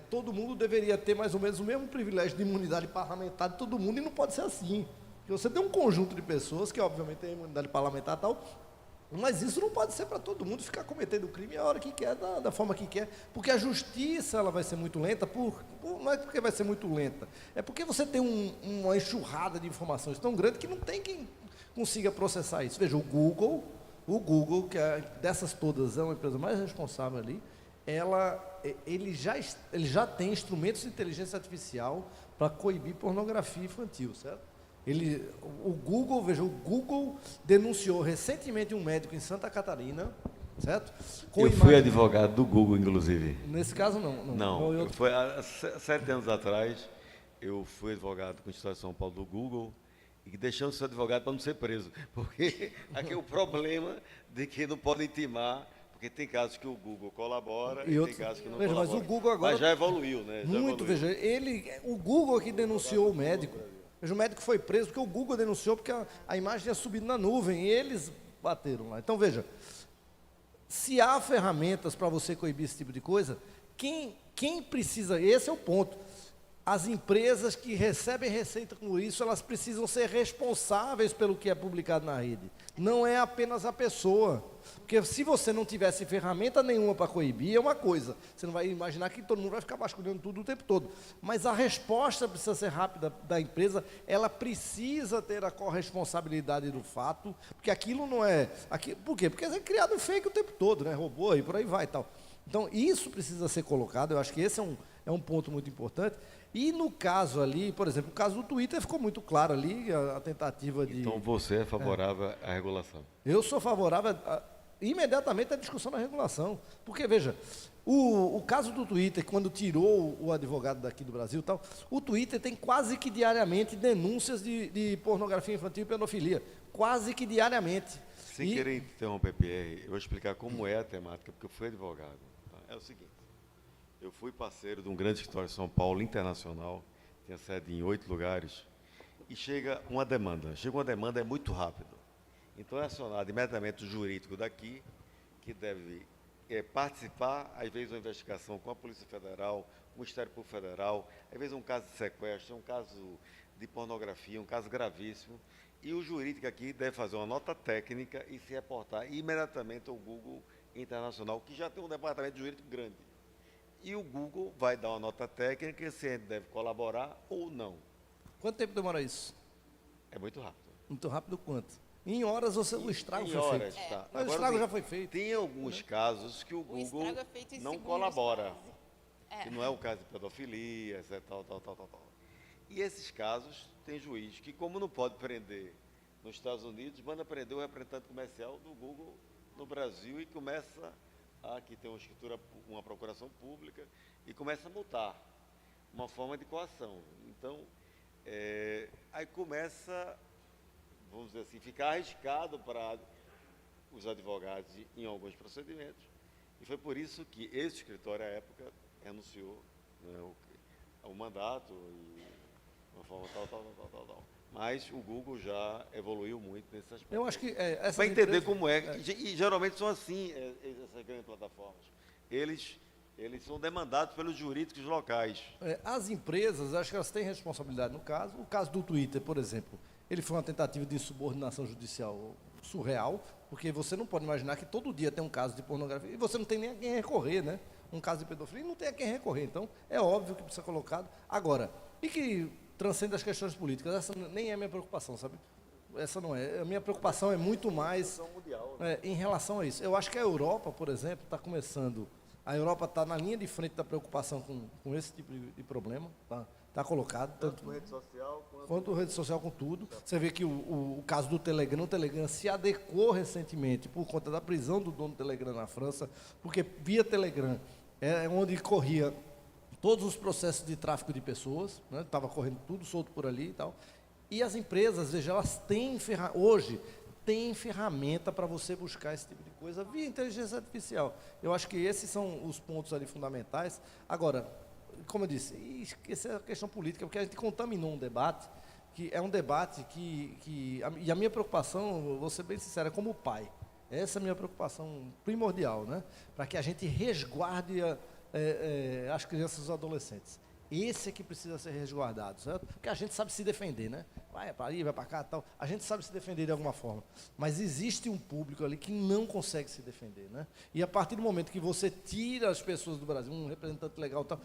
todo mundo deveria ter mais ou menos o mesmo privilégio de imunidade parlamentar de todo mundo, e não pode ser assim. Porque você tem um conjunto de pessoas que, obviamente, tem imunidade parlamentar e tal, mas isso não pode ser para todo mundo ficar cometendo crime a hora que quer, da forma que quer, porque a justiça ela vai ser muito lenta, não é porque vai ser muito lenta, é porque você tem uma enxurrada de informações tão grande que não tem quem consiga processar isso. Veja, o Google, que dessas todas é uma empresa mais responsável ali, ele já tem instrumentos de inteligência artificial para coibir pornografia infantil, certo? O Google denunciou recentemente um médico em Santa Catarina, certo? Eu fui advogado do Google, inclusive. Nesse caso, não. Não, foi há 7 anos atrás, eu fui advogado com o Estado de São Paulo do Google, e deixando de ser advogado para não ser preso, porque aqui é o problema de que não podem intimar, porque tem casos que o Google colabora e tem casos que não colabora. Mas o Google agora... Mas já evoluiu, né? Veja, o Google que denunciou o médico. Veja, o médico foi preso porque o Google denunciou porque a imagem tinha subido na nuvem e eles bateram lá. Então, veja, se há ferramentas para você coibir esse tipo de coisa, quem precisa... Esse é o ponto. as empresas que recebem receita com isso, elas precisam ser responsáveis pelo que é publicado na rede. Não é apenas a pessoa. Porque se você não tivesse ferramenta nenhuma para coibir, é uma coisa. Você não vai imaginar que todo mundo vai ficar vasculhando tudo o tempo todo. Mas a resposta precisa ser rápida da empresa, ela precisa ter a corresponsabilidade do fato, porque aquilo não é... Por quê? Porque é criado fake o tempo todo, né? Robô e por aí vai e tal. Então, isso precisa ser colocado, eu acho que esse é um ponto muito importante. E no caso ali, por exemplo, o caso do Twitter ficou muito claro ali, a tentativa de... Então você é favorável à regulação? Eu sou favorável imediatamente à discussão da regulação. Porque, veja, o caso do Twitter, quando tirou o advogado daqui do Brasil e tal, o Twitter tem quase que diariamente denúncias de pornografia infantil e pedofilia. Quase que diariamente. Sem querer interromper, Pierre, eu vou explicar como é a temática, porque eu fui advogado. Tá? É o seguinte. Eu fui parceiro de um grande escritório de São Paulo, internacional, tinha sede em 8 lugares, e chega uma demanda. É muito rápido. Então é acionado imediatamente o jurídico daqui, que deve participar, às vezes, uma investigação com a Polícia Federal, com o Ministério Público Federal, às vezes um caso de sequestro, um caso de pornografia, um caso gravíssimo, e o jurídico aqui deve fazer uma nota técnica e se reportar imediatamente ao Google Internacional, que já tem um departamento de jurídico grande. E o Google vai dar uma nota técnica se a gente deve colaborar ou não. Quanto tempo demora isso? É muito rápido. Muito rápido quanto? Em horas o estrago em foi horas, feito. tá. Mas o estrago já foi feito. Tem alguns casos que o Google estrago é feito em não segundos, colabora. quase. Que não é o caso de pedofilia, tal. E esses casos tem juiz que, como não pode prender nos Estados Unidos, manda prender o representante comercial do Google no Brasil e começa... Aqui tem uma procuração pública e começa a multar, uma forma de coação. Então, aí começa, vamos dizer assim, ficar arriscado para os advogados em alguns procedimentos. E foi por isso que esse escritório, à época, renunciou, né, ao mandato e uma forma tal. Mas o Google já evoluiu muito nesse aspecto. Eu acho que para entender como é. E geralmente são assim, essas grandes plataformas. Eles são demandados pelos jurídicos locais. As empresas, acho que elas têm responsabilidade no caso. O caso do Twitter, por exemplo, ele foi uma tentativa de subordinação judicial surreal, porque você não pode imaginar que todo dia tem um caso de pornografia e você não tem nem a quem recorrer, né? Um caso de pedofilia não tem a quem recorrer. Então, é óbvio que precisa ser colocado. Agora, e que transcende as questões políticas. Essa nem é a minha preocupação, sabe? Essa não é. A minha preocupação é muito mais em relação a isso. Eu acho que a Europa, por exemplo, está começando... A Europa está na linha de frente da preocupação com esse tipo de problema. Está colocado. Tanto com rede social quanto rede social, com tudo. Você vê que o caso do Telegram, o Telegram se adequou recentemente por conta da prisão do dono do Telegram na França, porque via Telegram é onde corria todos os processos de tráfico de pessoas, né? Estava correndo tudo solto por ali e tal. E as empresas, veja, elas têm hoje tem ferramenta para você buscar esse tipo de coisa via inteligência artificial. Eu acho que esses são os pontos ali fundamentais. Agora, como eu disse, esquecer a questão política, porque a gente contaminou um debate, que é um debate e a minha preocupação, vou ser bem sincero, é como pai. Essa é a minha preocupação primordial, né? Para que a gente resguarde as crianças e os adolescentes. Esse é que precisa ser resguardado, certo? Porque a gente sabe se defender, né? Vai para ali, vai para cá, tal. A gente sabe se defender de alguma forma. Mas existe um público ali que não consegue se defender, né? E a partir do momento que você tira as pessoas do Brasil, um representante legal, tal,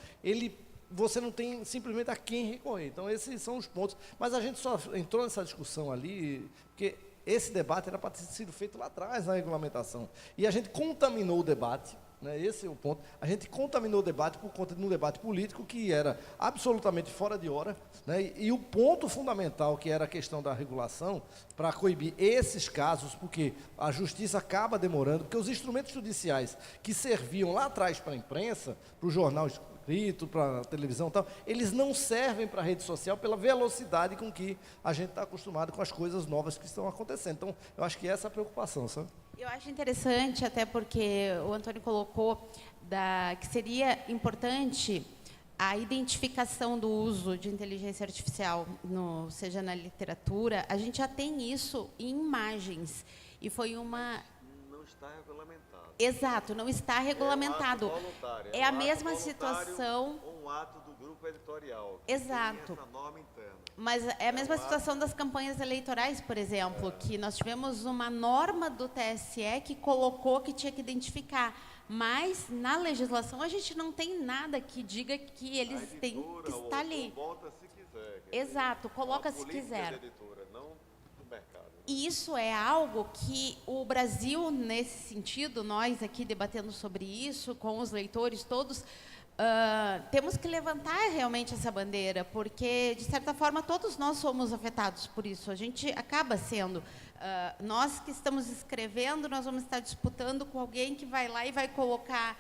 você não tem simplesmente a quem recorrer. Então esses são os pontos. Mas a gente só entrou nessa discussão ali porque esse debate era para ter sido feito lá atrás na regulamentação. E a gente contaminou o debate. Esse é o ponto. A gente contaminou o debate por conta de um debate político que era absolutamente fora de hora, né? E o ponto fundamental, que era a questão da regulação, para coibir esses casos, porque a justiça acaba demorando, porque os instrumentos judiciais que serviam lá atrás para a imprensa, para o jornal escrito, para a televisão e tal, eles não servem para a rede social pela velocidade com que a gente está acostumado com as coisas novas que estão acontecendo. Então, eu acho que essa é a preocupação, sabe? Eu acho interessante, até porque o Antônio colocou que seria importante a identificação do uso de inteligência artificial, seja na literatura. A gente já tem isso em imagens. E foi uma... Não está regulamentado. Exato, não está regulamentado. É um ato voluntário, é a mesma situação... ou um ato do grupo editorial. Que Exato. tem essa norma interna. Mas é a mesma situação das campanhas eleitorais, por exemplo, que nós tivemos uma norma do TSE que colocou que tinha que identificar. Mas, na legislação, a gente não tem nada que diga que eles têm que estar ali. Volta se quiser. Exato, coloca se quiser. Da editora, não do mercado. E isso é algo que o Brasil, nesse sentido, nós aqui debatendo sobre isso, com os leitores todos, temos que levantar realmente essa bandeira, porque, de certa forma, todos nós somos afetados por isso. A gente acaba sendo. Nós que estamos escrevendo, nós vamos estar disputando com alguém que vai lá e vai colocar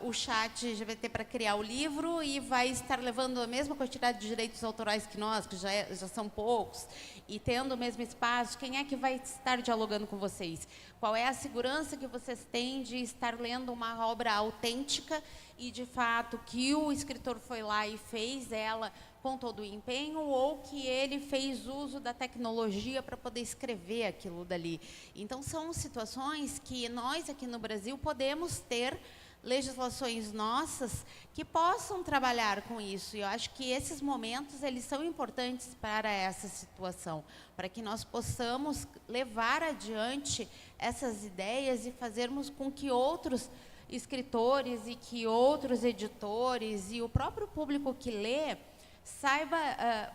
o chat GPT para criar o livro e vai estar levando a mesma quantidade de direitos autorais que nós, que já são poucos, e tendo o mesmo espaço. Quem é que vai estar dialogando com vocês? Qual é a segurança que vocês têm de estar lendo uma obra autêntica e, de fato, que o escritor foi lá e fez ela com todo o empenho, ou que ele fez uso da tecnologia para poder escrever aquilo dali? Então, são situações que nós, aqui no Brasil, podemos ter legislações nossas que possam trabalhar com isso. E eu acho que esses momentos, eles são importantes para essa situação, para que nós possamos levar adiante essas ideias e fazermos com que outros escritores e que outros editores e o próprio público que lê saiba,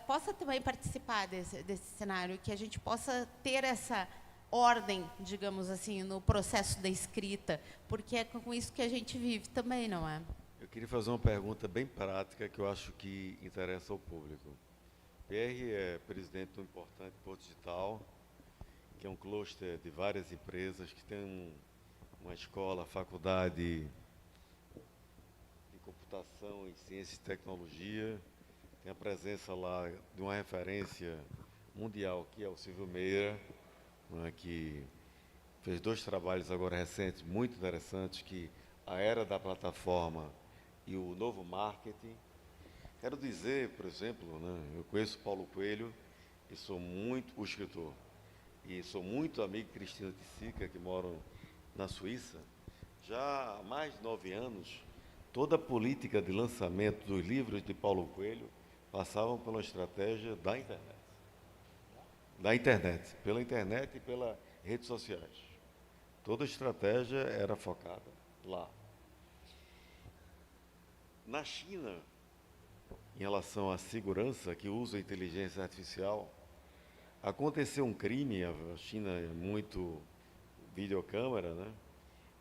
possa também participar desse cenário, que a gente possa ter essa ordem, digamos assim, no processo da escrita, porque é com isso que a gente vive também, não é? Eu queria fazer uma pergunta bem prática que eu acho que interessa ao público. Pierre é presidente do importante Porto Digital, que é um cluster de várias empresas, que tem uma escola, faculdade de computação em ciência e tecnologia, tem a presença lá de uma referência mundial, que é o Silvio Meira, que fez 2 trabalhos agora recentes, muito interessantes, que a era da plataforma e o novo marketing. Quero dizer, por exemplo, eu conheço Paulo Coelho e sou muito o escritor, e sou muito amigo de Cristina Tissica, que moram na Suíça. Já há mais de 9 anos, toda a política de lançamento dos livros de Paulo Coelho passavam pela estratégia da internet. Pela internet e pelas redes sociais. Toda a estratégia era focada lá. Na China, em relação à segurança, que usa a inteligência artificial, aconteceu um crime, a China é muito videocâmera,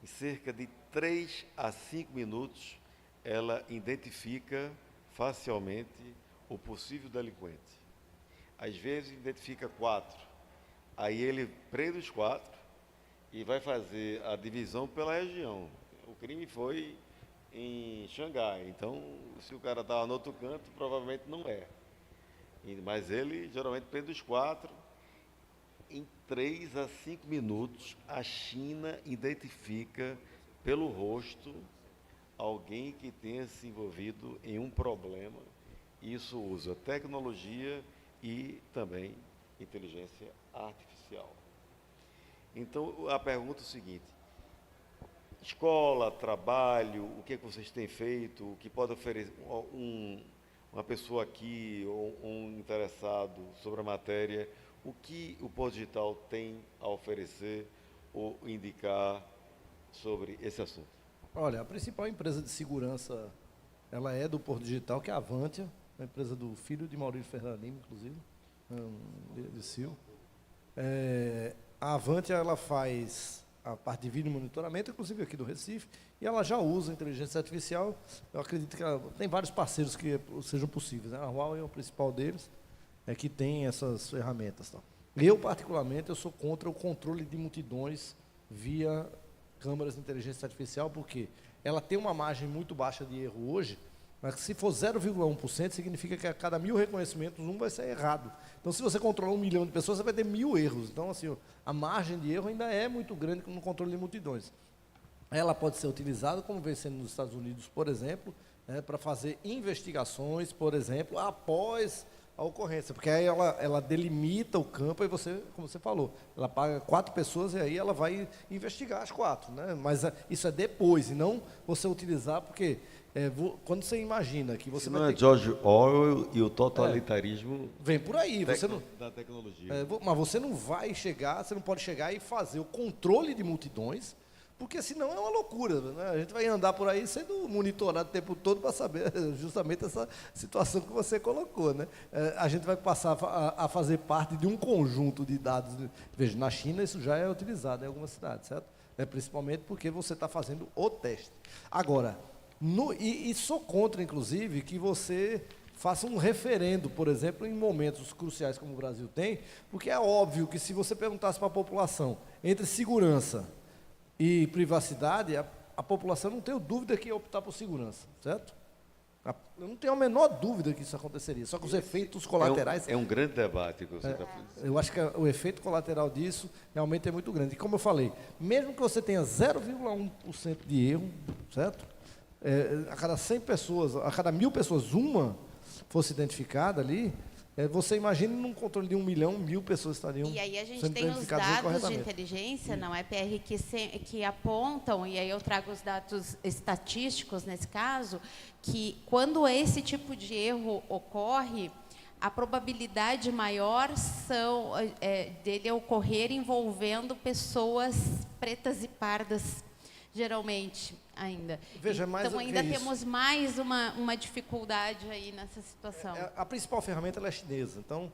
em cerca de 3 a 5 minutos, ela identifica facilmente o possível delinquente. Às vezes identifica 4, aí ele prende os 4 e vai fazer a divisão pela região. O crime foi em Xangai, então se o cara estava no outro canto, provavelmente não é. Mas ele geralmente prende os 4. Em 3 a 5 minutos, a China identifica pelo rosto alguém que tenha se envolvido em um problema. Isso usa tecnologia e também inteligência artificial. Então, a pergunta é o seguinte: escola, trabalho, o que é que vocês têm feito, o que pode oferecer uma pessoa aqui ou um interessado sobre a matéria, o que o Porto Digital tem a oferecer ou indicar sobre esse assunto? Olha, a principal empresa de segurança, ela é do Porto Digital, que é a Avantia, uma empresa do filho de Maurício Ferreira Lima, inclusive, de Sil. A Avantia, ela faz a parte de vídeo monitoramento, inclusive aqui do Recife, e ela já usa inteligência artificial. Eu acredito que ela tem vários parceiros que sejam possíveis, A Huawei é o principal deles, que tem essas ferramentas. Eu, particularmente, eu sou contra o controle de multidões via câmeras de inteligência artificial, porque ela tem uma margem muito baixa de erro hoje, mas se for 0,1%, significa que a cada 1000 reconhecimentos, um vai ser errado. Então, se você controlar 1 milhão de pessoas, você vai ter 1000 erros. Então, assim, a margem de erro ainda é muito grande no controle de multidões. Ela pode ser utilizada, como vem sendo nos Estados Unidos, por exemplo, para fazer investigações, por exemplo, após a ocorrência, porque aí ela delimita o campo e você, como você falou, ela paga 4 pessoas e aí ela vai investigar as 4, né? Mas isso é depois, e não você utilizar, porque quando você imagina que você Se vai não ter é George Orwell e o totalitarismo vem por aí, você não, da tecnologia. mas você não vai chegar, você não pode chegar e fazer o controle de multidões, porque senão é uma loucura, né? A gente vai andar por aí sendo monitorado o tempo todo para saber justamente essa situação que você colocou, né? A gente vai passar a fazer parte de um conjunto de dados. Veja, na China isso já é utilizado em algumas cidades, certo? Principalmente porque você está fazendo o teste. Agora, e sou contra, inclusive, que você faça um referendo, por exemplo, em momentos cruciais como o Brasil tem, porque é óbvio que se você perguntasse para a população entre segurança e privacidade, a população, não tenho dúvida que ia optar por segurança, certo? Eu não tenho a menor dúvida que isso aconteceria, só que os efeitos colaterais... É um grande debate que você está fazendo. Eu acho que o efeito colateral disso realmente é muito grande. E como eu falei, mesmo que você tenha 0,1% de erro, certo? A cada 100 pessoas, a cada 1.000 pessoas, uma fosse identificada ali, você imagina num controle de 1 milhão, 1.000 pessoas estariam E aí a gente sendo tem os identificadas dados de incorretamente. inteligência, não é, PR, que apontam, e aí eu trago os dados estatísticos nesse caso, que quando esse tipo de erro ocorre, a probabilidade maior dele ocorrer envolvendo pessoas pretas e pardas, geralmente, ainda. Veja, mais então, do que ainda isso. temos mais uma dificuldade aí nessa situação. A principal ferramenta ela é chinesa, então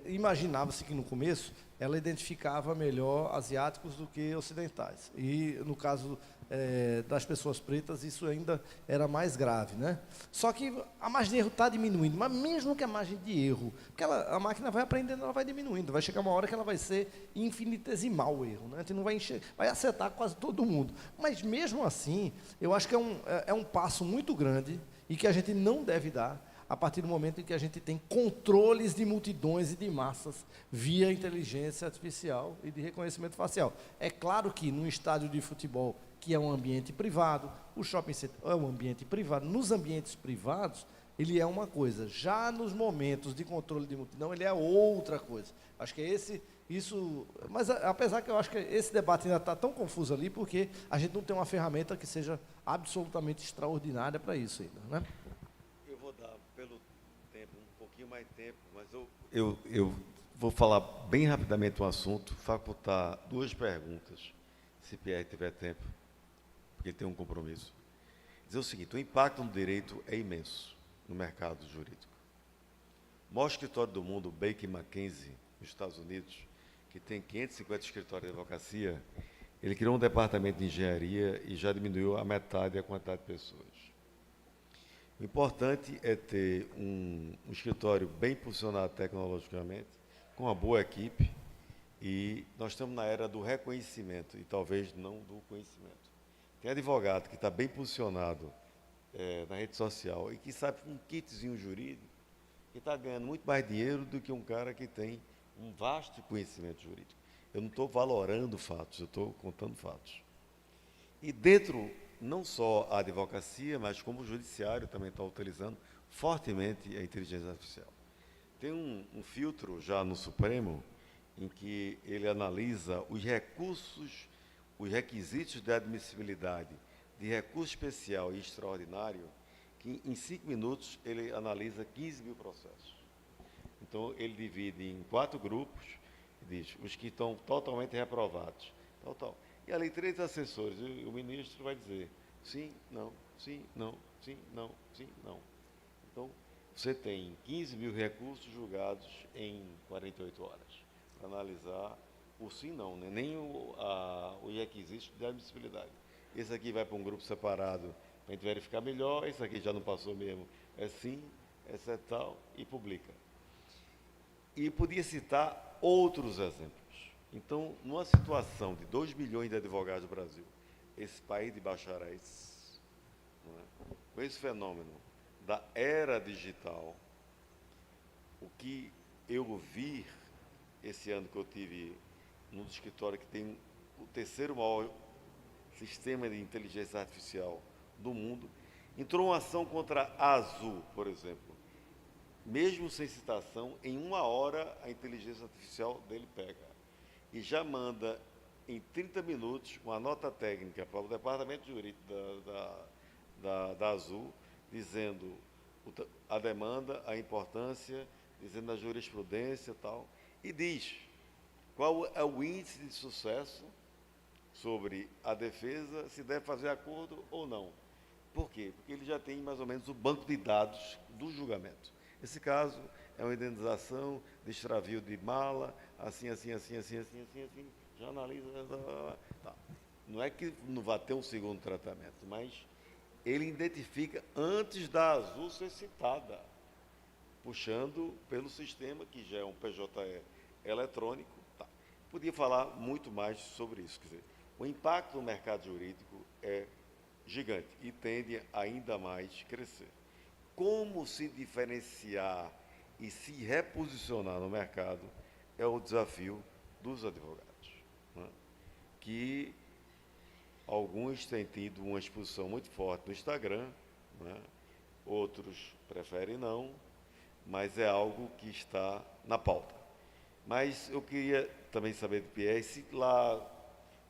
imaginava-se que no começo ela identificava melhor asiáticos do que ocidentais. E no caso das pessoas pretas, isso ainda era mais grave, né? Só que a margem de erro está diminuindo, mas mesmo que a margem de erro, porque a máquina vai aprendendo, ela vai diminuindo, vai chegar uma hora que ela vai ser infinitesimal o erro, né? A gente não vai acertar quase todo mundo. Mas mesmo assim, eu acho que é um passo muito grande e que a gente não deve dar a partir do momento em que a gente tem controles de multidões e de massas via inteligência artificial e de reconhecimento facial. É claro que num estádio de futebol, que é um ambiente privado, o shopping center é um ambiente privado, nos ambientes privados, ele é uma coisa. Já nos momentos de controle de multidão, ele é outra coisa. Acho que mas apesar que eu acho que esse debate ainda está tão confuso ali, porque a gente não tem uma ferramenta que seja absolutamente extraordinária para isso ainda, né? Eu vou dar, pelo tempo, um pouquinho mais tempo, mas eu vou falar bem rapidamente um assunto, facultar 2 perguntas, se Pierre tiver tempo, porque ele tem um compromisso. Dizer o seguinte: o impacto no direito é imenso no mercado jurídico. O maior escritório do mundo, o Baker McKenzie, nos Estados Unidos, que tem 550 escritórios de advocacia, ele criou um departamento de engenharia e já diminuiu a metade a quantidade de pessoas. O importante é ter um escritório bem posicionado tecnologicamente, com uma boa equipe, e nós estamos na era do reconhecimento e talvez não do conhecimento. Tem advogado que está bem posicionado na rede social e que sabe um kitzinho jurídico, que está ganhando muito mais dinheiro do que um cara que tem um vasto conhecimento jurídico. Eu não estou valorando fatos, eu estou contando fatos. E dentro, não só a advocacia, mas como o judiciário também está utilizando fortemente a inteligência artificial. Tem um filtro já no Supremo, em que ele analisa os recursos, os requisitos de admissibilidade de recurso especial e extraordinário, que em 5 minutos ele analisa 15 mil processos. Então, ele divide em 4 grupos, diz os que estão totalmente reprovados, tal. E ali 3 assessores, e o ministro vai dizer sim, não, sim, não, sim, não, sim, não. Então, você tem 15 mil recursos julgados em 48 horas, para analisar o sim, não, né? Nem os requisitos de admissibilidade. Esse aqui vai para um grupo separado, para a gente verificar melhor, esse aqui já não passou mesmo, é sim, esse é tal, e publica. E podia citar outros exemplos. Então, numa situação de 2 milhões de advogados do Brasil, esse país de bacharéis, não é? Com esse fenômeno da era digital, o que eu vi esse ano que eu tive num escritório que tem o 3º maior sistema de inteligência artificial do mundo, entrou uma ação contra a Azul, por exemplo. mesmo sem citação, em 1 hora a inteligência artificial dele pega. E já manda em 30 minutos uma nota técnica para o departamento jurídico da Azul, dizendo a demanda, a importância, dizendo a jurisprudência e tal, e diz qual é o índice de sucesso sobre a defesa, se deve fazer acordo ou não. Por quê? Porque ele já tem mais ou menos o banco de dados do julgamento. Esse caso é uma indenização de extravio de mala, assim, já analisa. Tá. Não é que não vai ter um segundo tratamento, mas ele identifica antes da Azul ser citada, puxando pelo sistema, que já é um PJE eletrônico. Tá. Podia falar muito mais sobre isso. Quer dizer, o impacto no mercado jurídico é gigante e tende ainda mais crescer. Como se diferenciar e se reposicionar no mercado é o desafio dos advogados, né? Que alguns têm tido uma exposição muito forte no Instagram, né? Outros preferem não, mas é algo que está na pauta. Mas eu queria também saber do Pierre se lá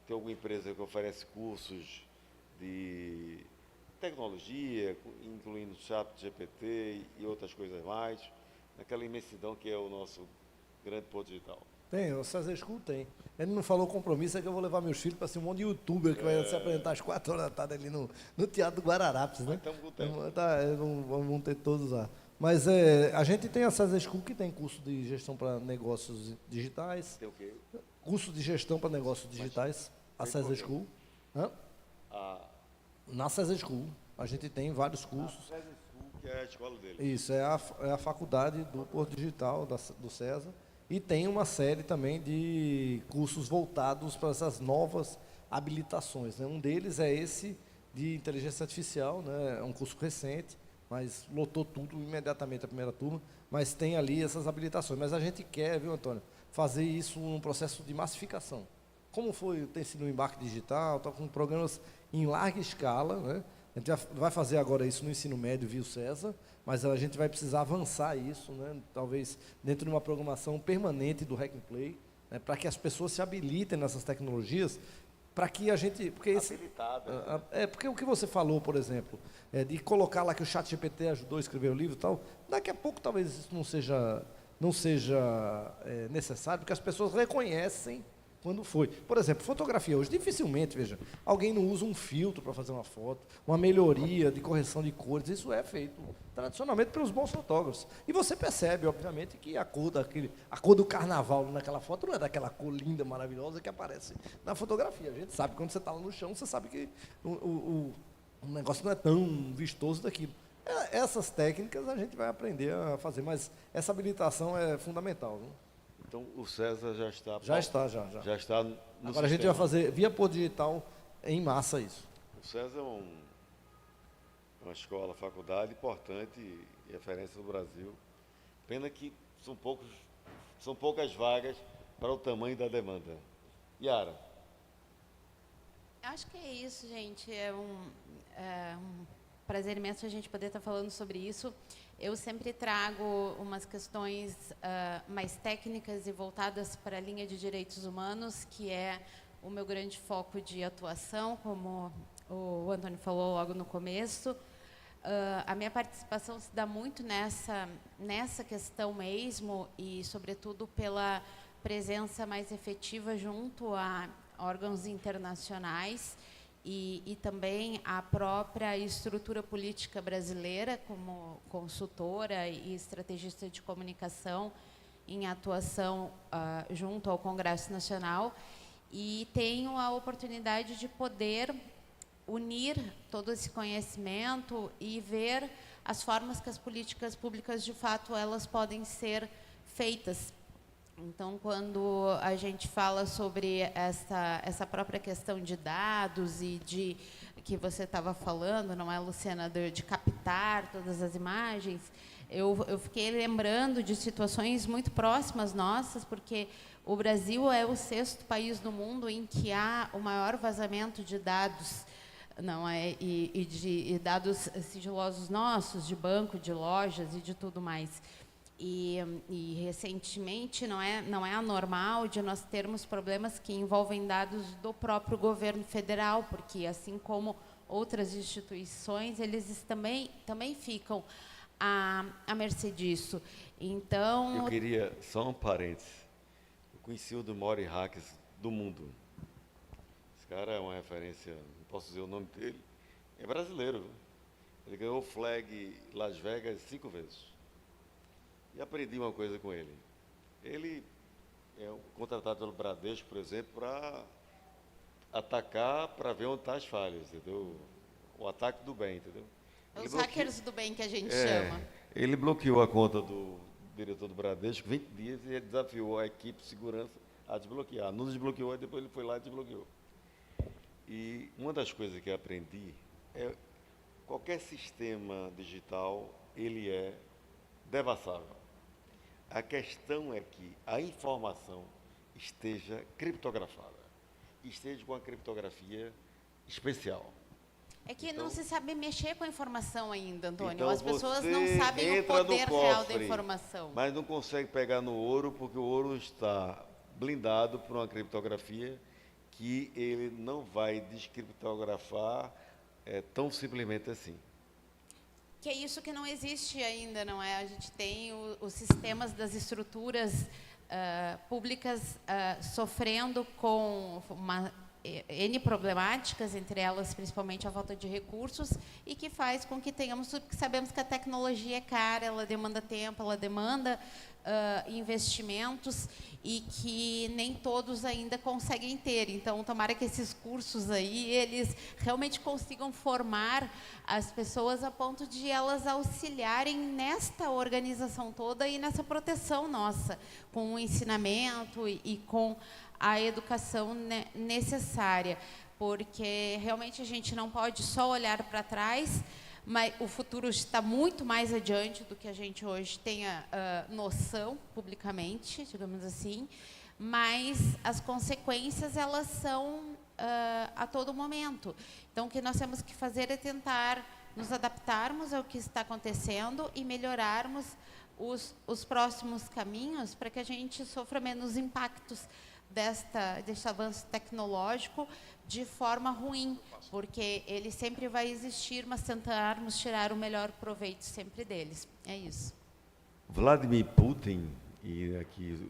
tem alguma empresa que oferece cursos de tecnologia, incluindo chat GPT e outras coisas mais, naquela imensidão que é o nosso grande polo digital. Tem, o César School tem. Ele não falou compromisso, é que eu vou levar meus filhos para ser um monte de youtuber que vai se apresentar às 4 horas da tarde ali no Teatro do Guararapes, né? Estamos com o tempo. Vão ter todos lá. Mas a gente tem a César School, que tem curso de gestão para negócios digitais. Tem o quê? Curso de gestão para negócios digitais, a César School. Hã? Na César School, a gente tem vários cursos. César School, que é a escola dele. Isso, é a faculdade do Porto Digital, do César. E tem uma série também de cursos voltados para essas novas habilitações, né? Um deles é esse de inteligência artificial, né? É um curso recente, mas lotou tudo imediatamente a primeira turma, mas tem ali essas habilitações. Mas a gente quer, viu, Antônio, fazer isso num processo de massificação. Como tem sido o embarque digital, está com programas em larga escala, né? A gente vai fazer agora isso no ensino médio via o César, mas a gente vai precisar avançar isso, né? Talvez dentro de uma programação permanente do Hack and Play, né? Para que as pessoas se habilitem nessas tecnologias, para que a gente... Porque porque o que você falou, por exemplo, de colocar lá que o ChatGPT ajudou a escrever o livro e tal, daqui a pouco talvez isso não seja necessário, porque as pessoas reconhecem quando foi. Por exemplo, fotografia hoje, dificilmente, veja, alguém não usa um filtro para fazer uma foto, uma melhoria de correção de cores, isso é feito tradicionalmente pelos bons fotógrafos. E você percebe, obviamente, que a cor do carnaval naquela foto não é daquela cor linda, maravilhosa que aparece na fotografia. A gente sabe, quando você está lá no chão, você sabe que o negócio não é tão vistoso daquilo. Essas técnicas a gente vai aprender a fazer, mas essa habilitação é fundamental, viu? Então, o César já está... Já está. Já está no Agora a gente vai fazer, via Porto Digital, em massa isso. O César é uma escola, faculdade importante e referência do Brasil. Pena que são poucas vagas para o tamanho da demanda. Yara? Acho que é isso, gente. É um prazer imenso a gente poder estar falando sobre isso. Eu sempre trago umas questões mais técnicas e voltadas para a linha de direitos humanos, que é o meu grande foco de atuação, como o Antônio falou logo no começo. A minha participação se dá muito nessa questão mesmo e, sobretudo, pela presença mais efetiva junto a órgãos internacionais e também a própria estrutura política brasileira, como consultora e estrategista de comunicação em atuação junto ao Congresso Nacional, e tenho a oportunidade de poder unir todo esse conhecimento e ver as formas que as políticas públicas, de fato, elas podem ser feitas. Então, quando a gente fala sobre essa própria questão de dados e de que você estava falando, não é, Luciana, de captar todas as imagens, eu fiquei lembrando de situações muito próximas nossas, porque o Brasil é o 6º país do mundo em que há o maior vazamento de dados, não é, e dados sigilosos nossos, de banco, de lojas e de tudo mais. E recentemente não é anormal de nós termos problemas que envolvem dados do próprio governo federal, porque assim como outras instituições, eles também ficam à mercê disso. Então, eu queria, só um parênteses, eu conheci o do maior hackers do mundo. Esse cara é uma referência, não posso dizer o nome dele, é brasileiro, viu? Ele ganhou o Flag Las Vegas 5 vezes. E aprendi uma coisa com ele. Ele é contratado pelo Bradesco, por exemplo, para atacar, para ver onde estão as falhas, entendeu? O ataque do bem, entendeu? Os hackers do bem que a gente chama. Ele bloqueou a conta do diretor do Bradesco 20 dias e ele desafiou a equipe de segurança a desbloquear. Não desbloqueou, e depois ele foi lá e desbloqueou. E uma das coisas que eu aprendi é qualquer sistema digital, ele é devassável. A questão é que a informação esteja criptografada, esteja com a criptografia especial. É que não se sabe mexer com a informação ainda, Antônio. Então as pessoas não sabem o poder real da informação. Mas não consegue pegar no ouro, porque o ouro está blindado por uma criptografia que ele não vai descriptografar tão simplesmente assim. Que é isso que não existe ainda, não é? A gente tem os sistemas das estruturas públicas sofrendo com N problemáticas, entre elas principalmente a falta de recursos, e que faz com que tenhamos tudo, porque sabemos que a tecnologia é cara, ela demanda tempo, ela demanda investimentos, e que nem todos ainda conseguem ter. Então, tomara que esses cursos aí, eles realmente consigam formar as pessoas a ponto de elas auxiliarem nesta organização toda e nessa proteção nossa, com o ensinamento e com a educação necessária, porque realmente a gente não pode só olhar para trás, mas o futuro está muito mais adiante do que a gente hoje tenha noção publicamente, digamos assim, mas as consequências, elas são a todo momento. Então, o que nós temos que fazer é tentar nos adaptarmos ao que está acontecendo e melhorarmos os próximos caminhos para que a gente sofra menos impactos deste avanço tecnológico de forma ruim, porque ele sempre vai existir, mas tentarmos tirar o melhor proveito sempre deles. É isso. Vladimir Putin, e aqui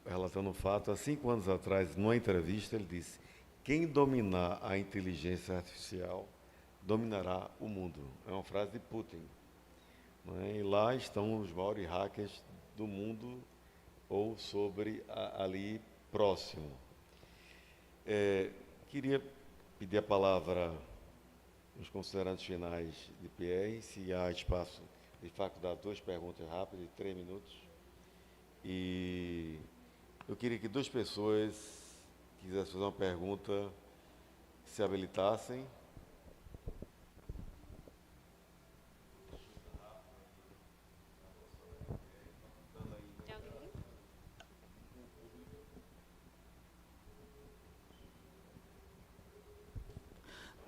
relatando um fato, há 5 anos atrás, numa entrevista, ele disse: quem dominar a inteligência artificial dominará o mundo. É uma frase de Putin. E lá estão os maiores hackers do mundo, ou ali próximo. Queria pedir a palavra nos considerandos finais de Pierre, se há espaço de faculdade, 2 perguntas rápidas, de 3 minutos. E eu queria que 2 pessoas que quisessem fazer uma pergunta se habilitassem.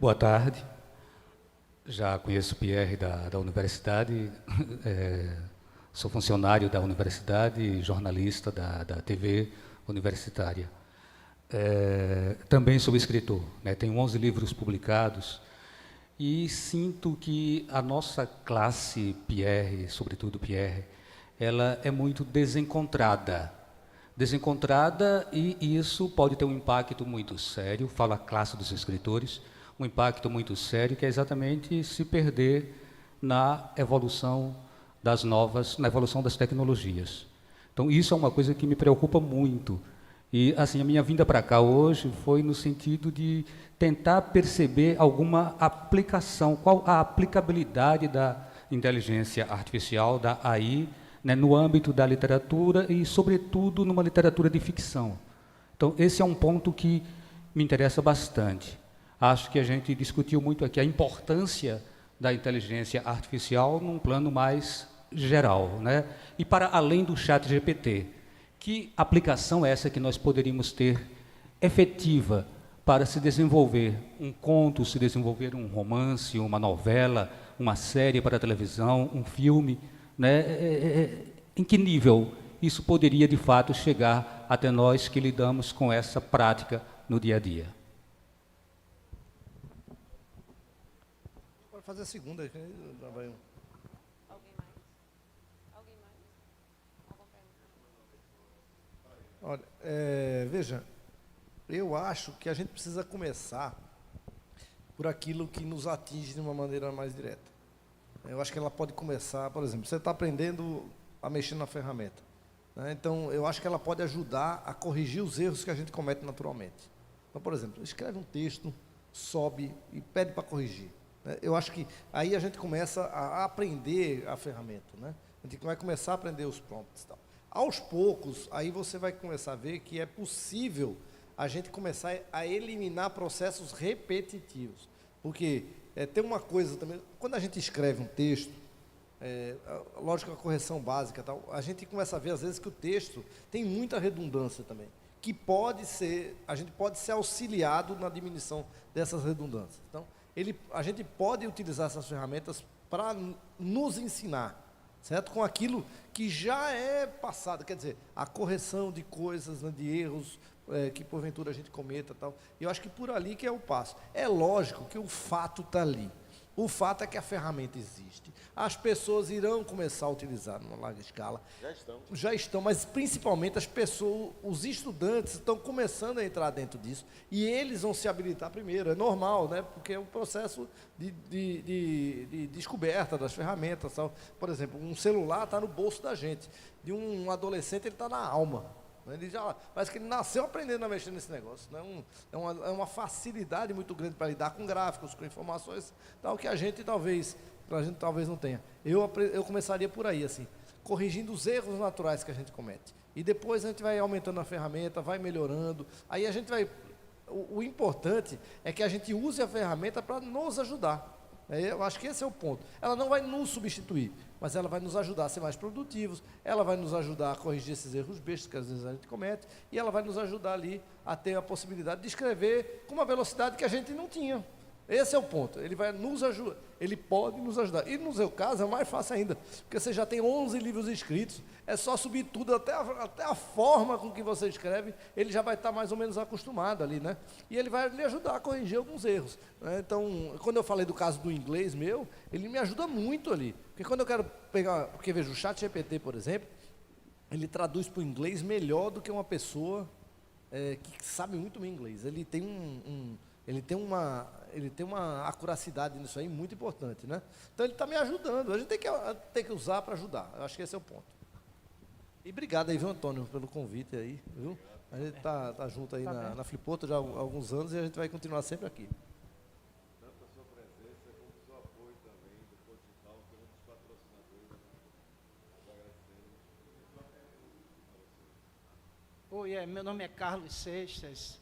Boa tarde. Já conheço o Pierre da universidade, sou funcionário da universidade, jornalista da TV universitária. Também sou escritor, tenho 11 livros publicados e sinto que a nossa classe Pierre, sobretudo Pierre, ela é muito desencontrada. E isso pode ter um impacto muito sério, falo a classe dos escritores, um impacto muito sério, que é exatamente se perder na evolução na evolução das tecnologias. Então, isso é uma coisa que me preocupa muito. E, assim, a minha vinda para cá hoje foi no sentido de tentar perceber alguma aplicação, qual a aplicabilidade da inteligência artificial, da AI, no âmbito da literatura e, sobretudo, numa literatura de ficção. Então, esse é um ponto que me interessa bastante. Acho que a gente discutiu muito aqui a importância da inteligência artificial num plano mais geral, E para além do ChatGPT, que aplicação é essa que nós poderíamos ter efetiva para se desenvolver um conto, se desenvolver um romance, uma novela, uma série para a televisão, um filme, em que nível isso poderia, de fato, chegar até nós que lidamos com essa prática no dia a dia? Pode fazer a segunda. Alguém mais? Alguém mais? Alguma pergunta? Olha, veja, eu acho que a gente precisa começar por aquilo que nos atinge de uma maneira mais direta. Eu acho que ela pode começar, por exemplo, você está aprendendo a mexer na ferramenta, né? Então, eu acho que ela pode ajudar a corrigir os erros que a gente comete naturalmente. Então, por exemplo, escreve um texto, sobe e pede para corrigir, né? Eu acho que aí a gente começa a aprender a ferramenta, né? A gente vai começar a aprender os prompts e tal. Aos poucos, aí você vai começar a ver que é possível a gente começar a eliminar processos repetitivos. Porque tem uma coisa também, quando a gente escreve um texto, lógico, a correção básica, tal, a gente começa a ver, às vezes, que o texto tem muita redundância também, que a gente pode ser auxiliado na diminuição dessas redundâncias. Então, a gente pode utilizar essas ferramentas para nos ensinar, certo? Com aquilo que já é passado, quer dizer, a correção de coisas, né, de erros, que porventura a gente cometa, tal. E eu acho que por ali que é o passo. É lógico que o fato está ali. O fato é que a ferramenta existe. As pessoas irão começar a utilizar numa larga escala. Já estão, mas principalmente as pessoas, os estudantes estão começando a entrar dentro disso e eles vão se habilitar primeiro. É normal, né? Porque é um processo de descoberta das ferramentas, tal. Por exemplo, um celular está no bolso da gente. De um adolescente, ele está na alma. Ele já, parece que ele nasceu aprendendo a mexer nesse negócio, né? É uma facilidade muito grande para lidar com gráficos, com informações, tal, que a gente talvez não tenha. Eu começaria por aí, assim, corrigindo os erros naturais que a gente comete. E depois a gente vai aumentando a ferramenta, vai melhorando. Aí a gente vai... O importante é que a gente use a ferramenta para nos ajudar. Eu acho que esse é o ponto. Ela não vai nos substituir, mas ela vai nos ajudar a ser mais produtivos, ela vai nos ajudar a corrigir esses erros bestas que às vezes a gente comete, e ela vai nos ajudar ali a ter a possibilidade de escrever com uma velocidade que a gente não tinha. Esse é o ponto. Ele vai nos ajudar, ele pode nos ajudar. E no seu caso é mais fácil ainda, porque você já tem 11 livros escritos, é só subir tudo, até a forma com que você escreve, ele já vai estar mais ou menos acostumado ali, né? E ele vai lhe ajudar a corrigir alguns erros, né? Então, quando eu falei do caso do inglês meu, ele me ajuda muito ali. Porque quando eu quero pegar, porque veja, o ChatGPT, por exemplo, ele traduz para o inglês melhor do que uma pessoa que sabe muito bem inglês. Ele tem uma acuracidade nisso aí muito importante, né? Então ele está me ajudando. A gente tem que usar para ajudar. Eu acho que esse é o ponto. E obrigado aí, viu, Antônio, pelo convite aí, viu? A gente tá junto aí na Flipoto já há alguns anos e a gente vai continuar sempre aqui. Tanto a sua presença como o seu apoio também do Digital, que é um dos patrocinadores. Oi, meu nome é Carlos Seixas.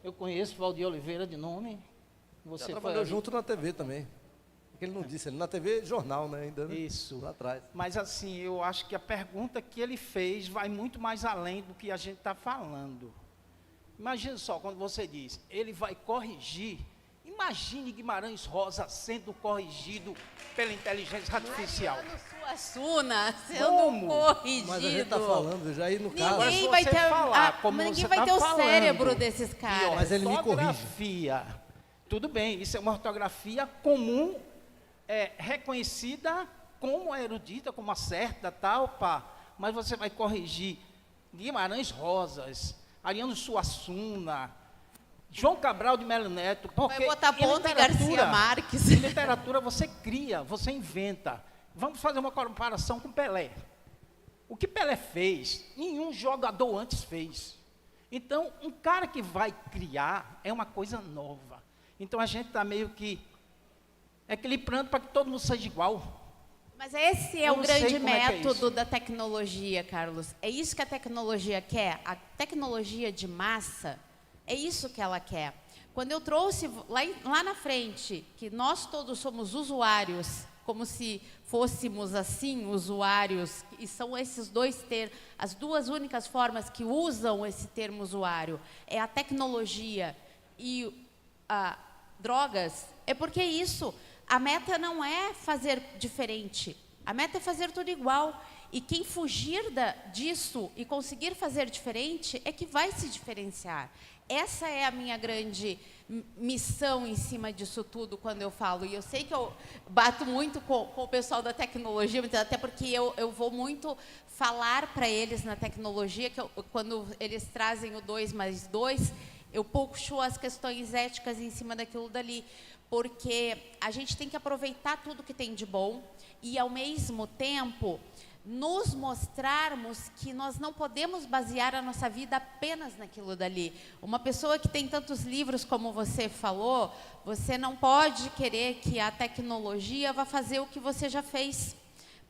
Eu conheço Valdir Oliveira de nome. Você trabalhou junto na TV também. Ele não disse, ele na TV jornal, né? Ainda, né? Isso. Lá atrás. Mas assim, eu acho que a pergunta que ele fez vai muito mais além do que a gente está falando. Imagina só, quando você diz, ele vai corrigir. Imagine Guimarães Rosa sendo corrigido pela inteligência artificial. Mariano Suassuna sendo Como? corrigido. Mas a gente está falando já aí no caso. Ninguém vai ter, ninguém vai ter o cérebro desses Mas caras. ele me corrige. Ortografia. Tudo bem, isso é uma ortografia comum, reconhecida como erudita, como a certa, tal, pá. Mas você vai corrigir Guimarães Rosas, Ariano Suassuna, João Cabral de Melo Neto, porque Vai botar ponto em Garcia Marques. em literatura você cria, você inventa. Vamos fazer uma comparação com Pelé. O que Pelé fez, nenhum jogador antes fez. Então, um cara que vai criar é uma coisa nova. Então, a gente está meio que equilibrando para que todo mundo seja igual. Mas esse é Eu o não sei grande como é que é método isso. da tecnologia, Carlos. É isso que a tecnologia quer. A tecnologia de massa, é isso que ela quer. Quando eu trouxe lá na frente, que nós todos somos usuários, como se fôssemos assim, usuários, e são esses dois termos, as duas únicas formas que usam esse termo usuário, é a tecnologia e a drogas, é porque isso, a meta não é fazer diferente, a meta é fazer tudo igual. E quem fugir disso e conseguir fazer diferente é que vai se diferenciar. Essa é a minha grande missão em cima disso tudo quando eu falo. E eu sei que eu bato muito com o pessoal da tecnologia, até porque eu vou muito falar para eles na tecnologia, que quando eles trazem o 2+2, eu puxo as questões éticas em cima daquilo dali. Porque a gente tem que aproveitar tudo que tem de bom e, ao mesmo tempo, nos mostrarmos que nós não podemos basear a nossa vida apenas naquilo dali. Uma pessoa que tem tantos livros como você falou, você não pode querer que a tecnologia vá fazer o que você já fez.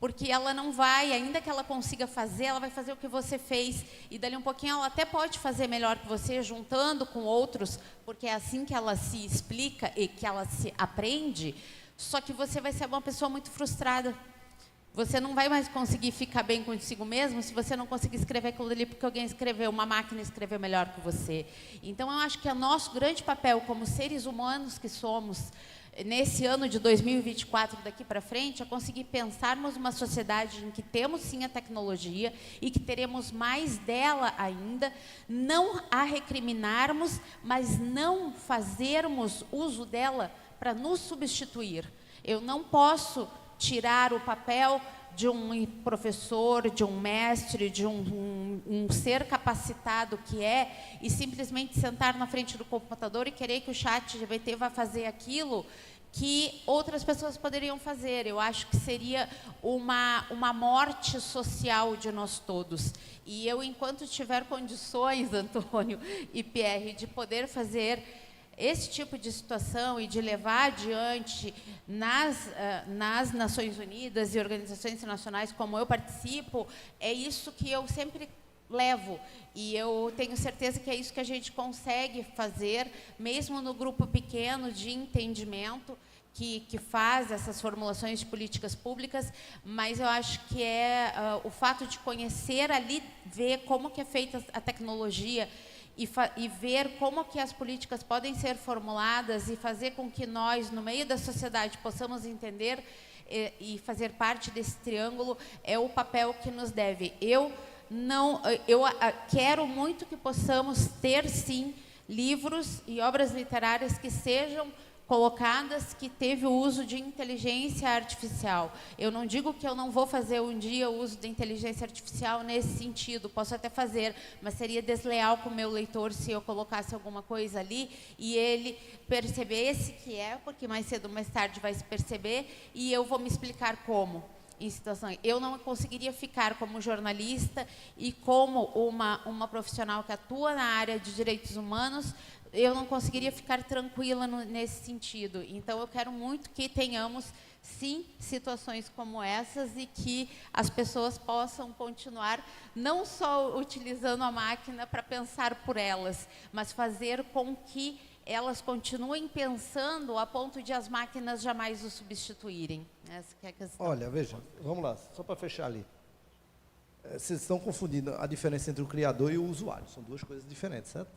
Porque ela não vai, ainda que ela consiga fazer, ela vai fazer o que você fez. E dali um pouquinho ela até pode fazer melhor que você, juntando com outros, porque é assim que ela se explica e que ela se aprende. Só que você vai ser uma pessoa muito frustrada. Você não vai mais conseguir ficar bem consigo mesmo se você não conseguir escrever aquilo ali porque alguém escreveu, uma máquina escreveu melhor que você. Então, eu acho que é nosso grande papel como seres humanos que somos, nesse ano de 2024 daqui para frente, é conseguir pensarmos uma sociedade em que temos sim a tecnologia e que teremos mais dela ainda, não a recriminarmos, mas não fazermos uso dela para nos substituir. Eu não posso tirar o papel de um professor, de um mestre, de um ser capacitado que é, e simplesmente sentar na frente do computador e querer que o chat GPT vá fazer aquilo que outras pessoas poderiam fazer. Eu acho que seria uma morte social de nós todos. E eu, enquanto tiver condições, Antônio e Pierre, de poder fazer esse tipo de situação e de levar adiante nas Nações Unidas e organizações internacionais como eu participo, é isso que eu sempre levo. E eu tenho certeza que é isso que a gente consegue fazer, mesmo no grupo pequeno de entendimento, que faz essas formulações de políticas públicas, mas eu acho que o fato de conhecer ali, ver como que é feita a tecnologia, e ver como que as políticas podem ser formuladas e fazer com que nós, no meio da sociedade, possamos entender e fazer parte desse triângulo, é o papel que nos deve. Eu quero muito que possamos ter, sim, livros e obras literárias que sejam colocadas que teve o uso de inteligência artificial. Eu não digo que eu não vou fazer um dia o uso da inteligência artificial nesse sentido, posso até fazer, mas seria desleal com o meu leitor se eu colocasse alguma coisa ali e ele percebesse que porque mais cedo ou mais tarde vai se perceber e eu vou me explicar como. Em situações. Eu não conseguiria ficar como jornalista e como uma profissional que atua na área de direitos humanos, eu não conseguiria ficar tranquila nesse sentido. Então, eu quero muito que tenhamos, sim, situações como essas e que as pessoas possam continuar não só utilizando a máquina para pensar por elas, mas fazer com que elas continuem pensando a ponto de as máquinas jamais os substituírem. Essa que é a questão. Olha, veja, vamos lá, só para fechar ali. Vocês estão confundindo a diferença entre o criador e o usuário. São duas coisas diferentes, certo?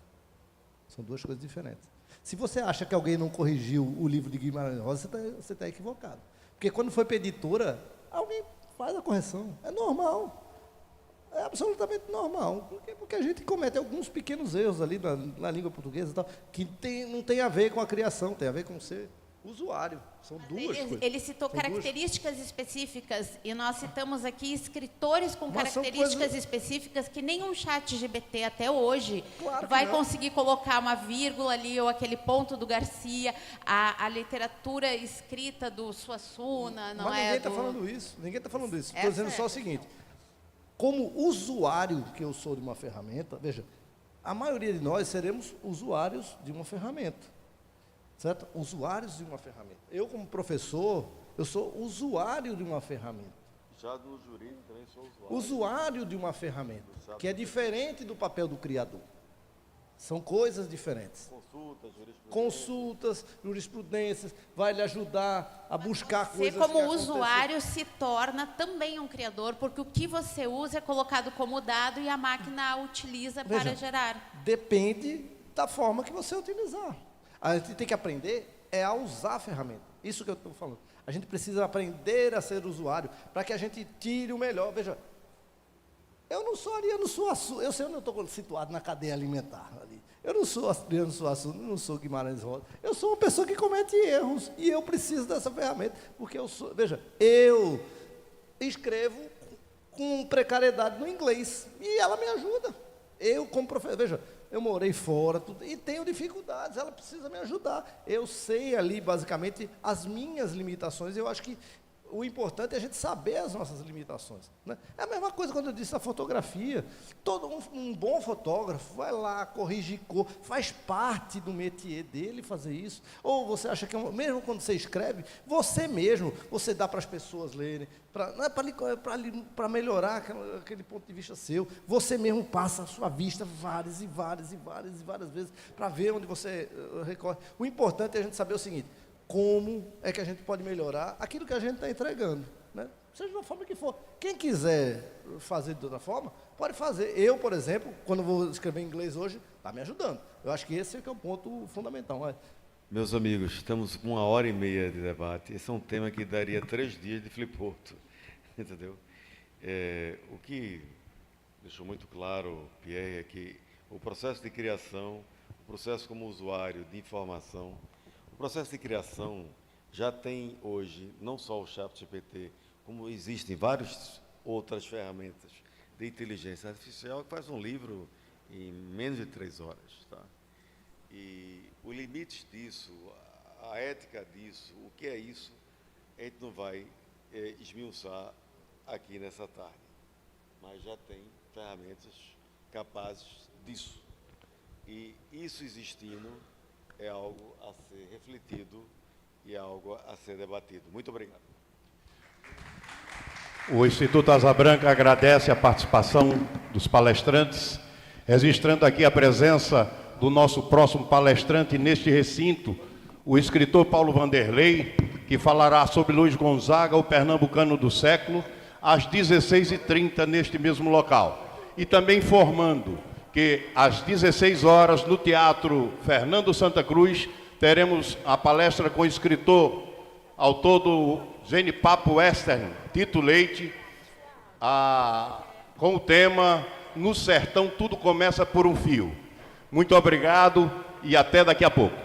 São duas coisas diferentes. Se você acha que alguém não corrigiu o livro de Guimarães Rosa, você está equivocado. Porque quando foi para a editora, alguém faz a correção. É normal. É absolutamente normal. Porque a gente comete alguns pequenos erros ali na língua portuguesa e tal, que não tem a ver com a criação, tem a ver com ser usuário. São duas coisas. Ele citou características específicas e nós citamos aqui escritores com Mas características específicas que nenhum chat GPT até hoje Claro que vai não. conseguir colocar uma vírgula ali ou aquele ponto do Garcia, a literatura escrita do Suassuna, não Mas é? ninguém está falando isso. Ninguém está falando isso. Estou dizendo só o é. seguinte. Como usuário que eu sou de uma ferramenta, veja, a maioria de nós seremos usuários de uma ferramenta. Certo? Usuários de uma ferramenta. Eu, como professor, eu sou usuário de uma ferramenta. Já no jurídico também sou usuário. Usuário de uma ferramenta, que é diferente do papel do criador. São coisas diferentes. Consultas, jurisprudências, vai lhe ajudar a buscar Você, coisas como que usuário, se torna também um criador, porque o que você usa é colocado como dado e a máquina a utiliza Veja, para gerar. Depende da forma que você utilizar. A gente tem que aprender a usar a ferramenta. Isso que eu estou falando. A gente precisa aprender a ser usuário para que a gente tire o melhor. Veja, Eu não sou Ariano Suassuna, eu sei onde eu estou situado na cadeia alimentar ali. Eu não sou Ariano Suassuna, não sou Guimarães Rosa. Eu sou uma pessoa que comete erros e eu preciso dessa ferramenta, porque eu sou, veja, eu escrevo com precariedade no inglês e ela me ajuda. Eu, como professor, veja, eu morei fora tudo, e tenho dificuldades, ela precisa me ajudar. Eu sei ali, basicamente, as minhas limitações, eu acho que o importante é a gente saber as nossas limitações, né? É a mesma coisa quando eu disse a fotografia. Todo um bom fotógrafo vai lá, corrige cor, faz parte do métier dele fazer isso. Ou você acha que, mesmo quando você escreve, você mesmo, você dá para as pessoas lerem, para melhorar aquele ponto de vista seu. Você mesmo passa a sua vista várias vezes para ver onde você recorre. O importante é a gente saber o seguinte: como é que a gente pode melhorar aquilo que a gente está entregando, né? Seja da forma que for. Quem quiser fazer de outra forma, pode fazer. Eu, por exemplo, quando vou escrever em inglês hoje, está me ajudando. Eu acho que esse é o ponto fundamental. Mas... Meus amigos, estamos com 1h30 de debate. Esse é um tema que daria 3 dias de fliporto, entendeu? O que deixou muito claro, Pierre, é que o processo de criação, o processo como usuário de informação, o processo de criação já tem hoje, não só o ChatGPT, como existem várias outras ferramentas de inteligência artificial que faz um livro em menos de 3 horas. Tá? E os limites disso, a ética disso, o que é isso, a gente não vai esmiuçar aqui nessa tarde. Mas já tem ferramentas capazes disso. E isso existindo é algo a ser refletido e é algo a ser debatido. Muito obrigado. O Instituto Asa Branca agradece a participação dos palestrantes, registrando aqui a presença do nosso próximo palestrante neste recinto, o escritor Paulo Vanderlei, que falará sobre Luiz Gonzaga, o pernambucano do século, às 16h30 neste mesmo local. E também informando que às 16 horas no Teatro Fernando Santa Cruz teremos a palestra com o escritor, autor do Genipapo Western, Tito Leite, com o tema No Sertão Tudo Começa por um Fio. Muito obrigado e até daqui a pouco.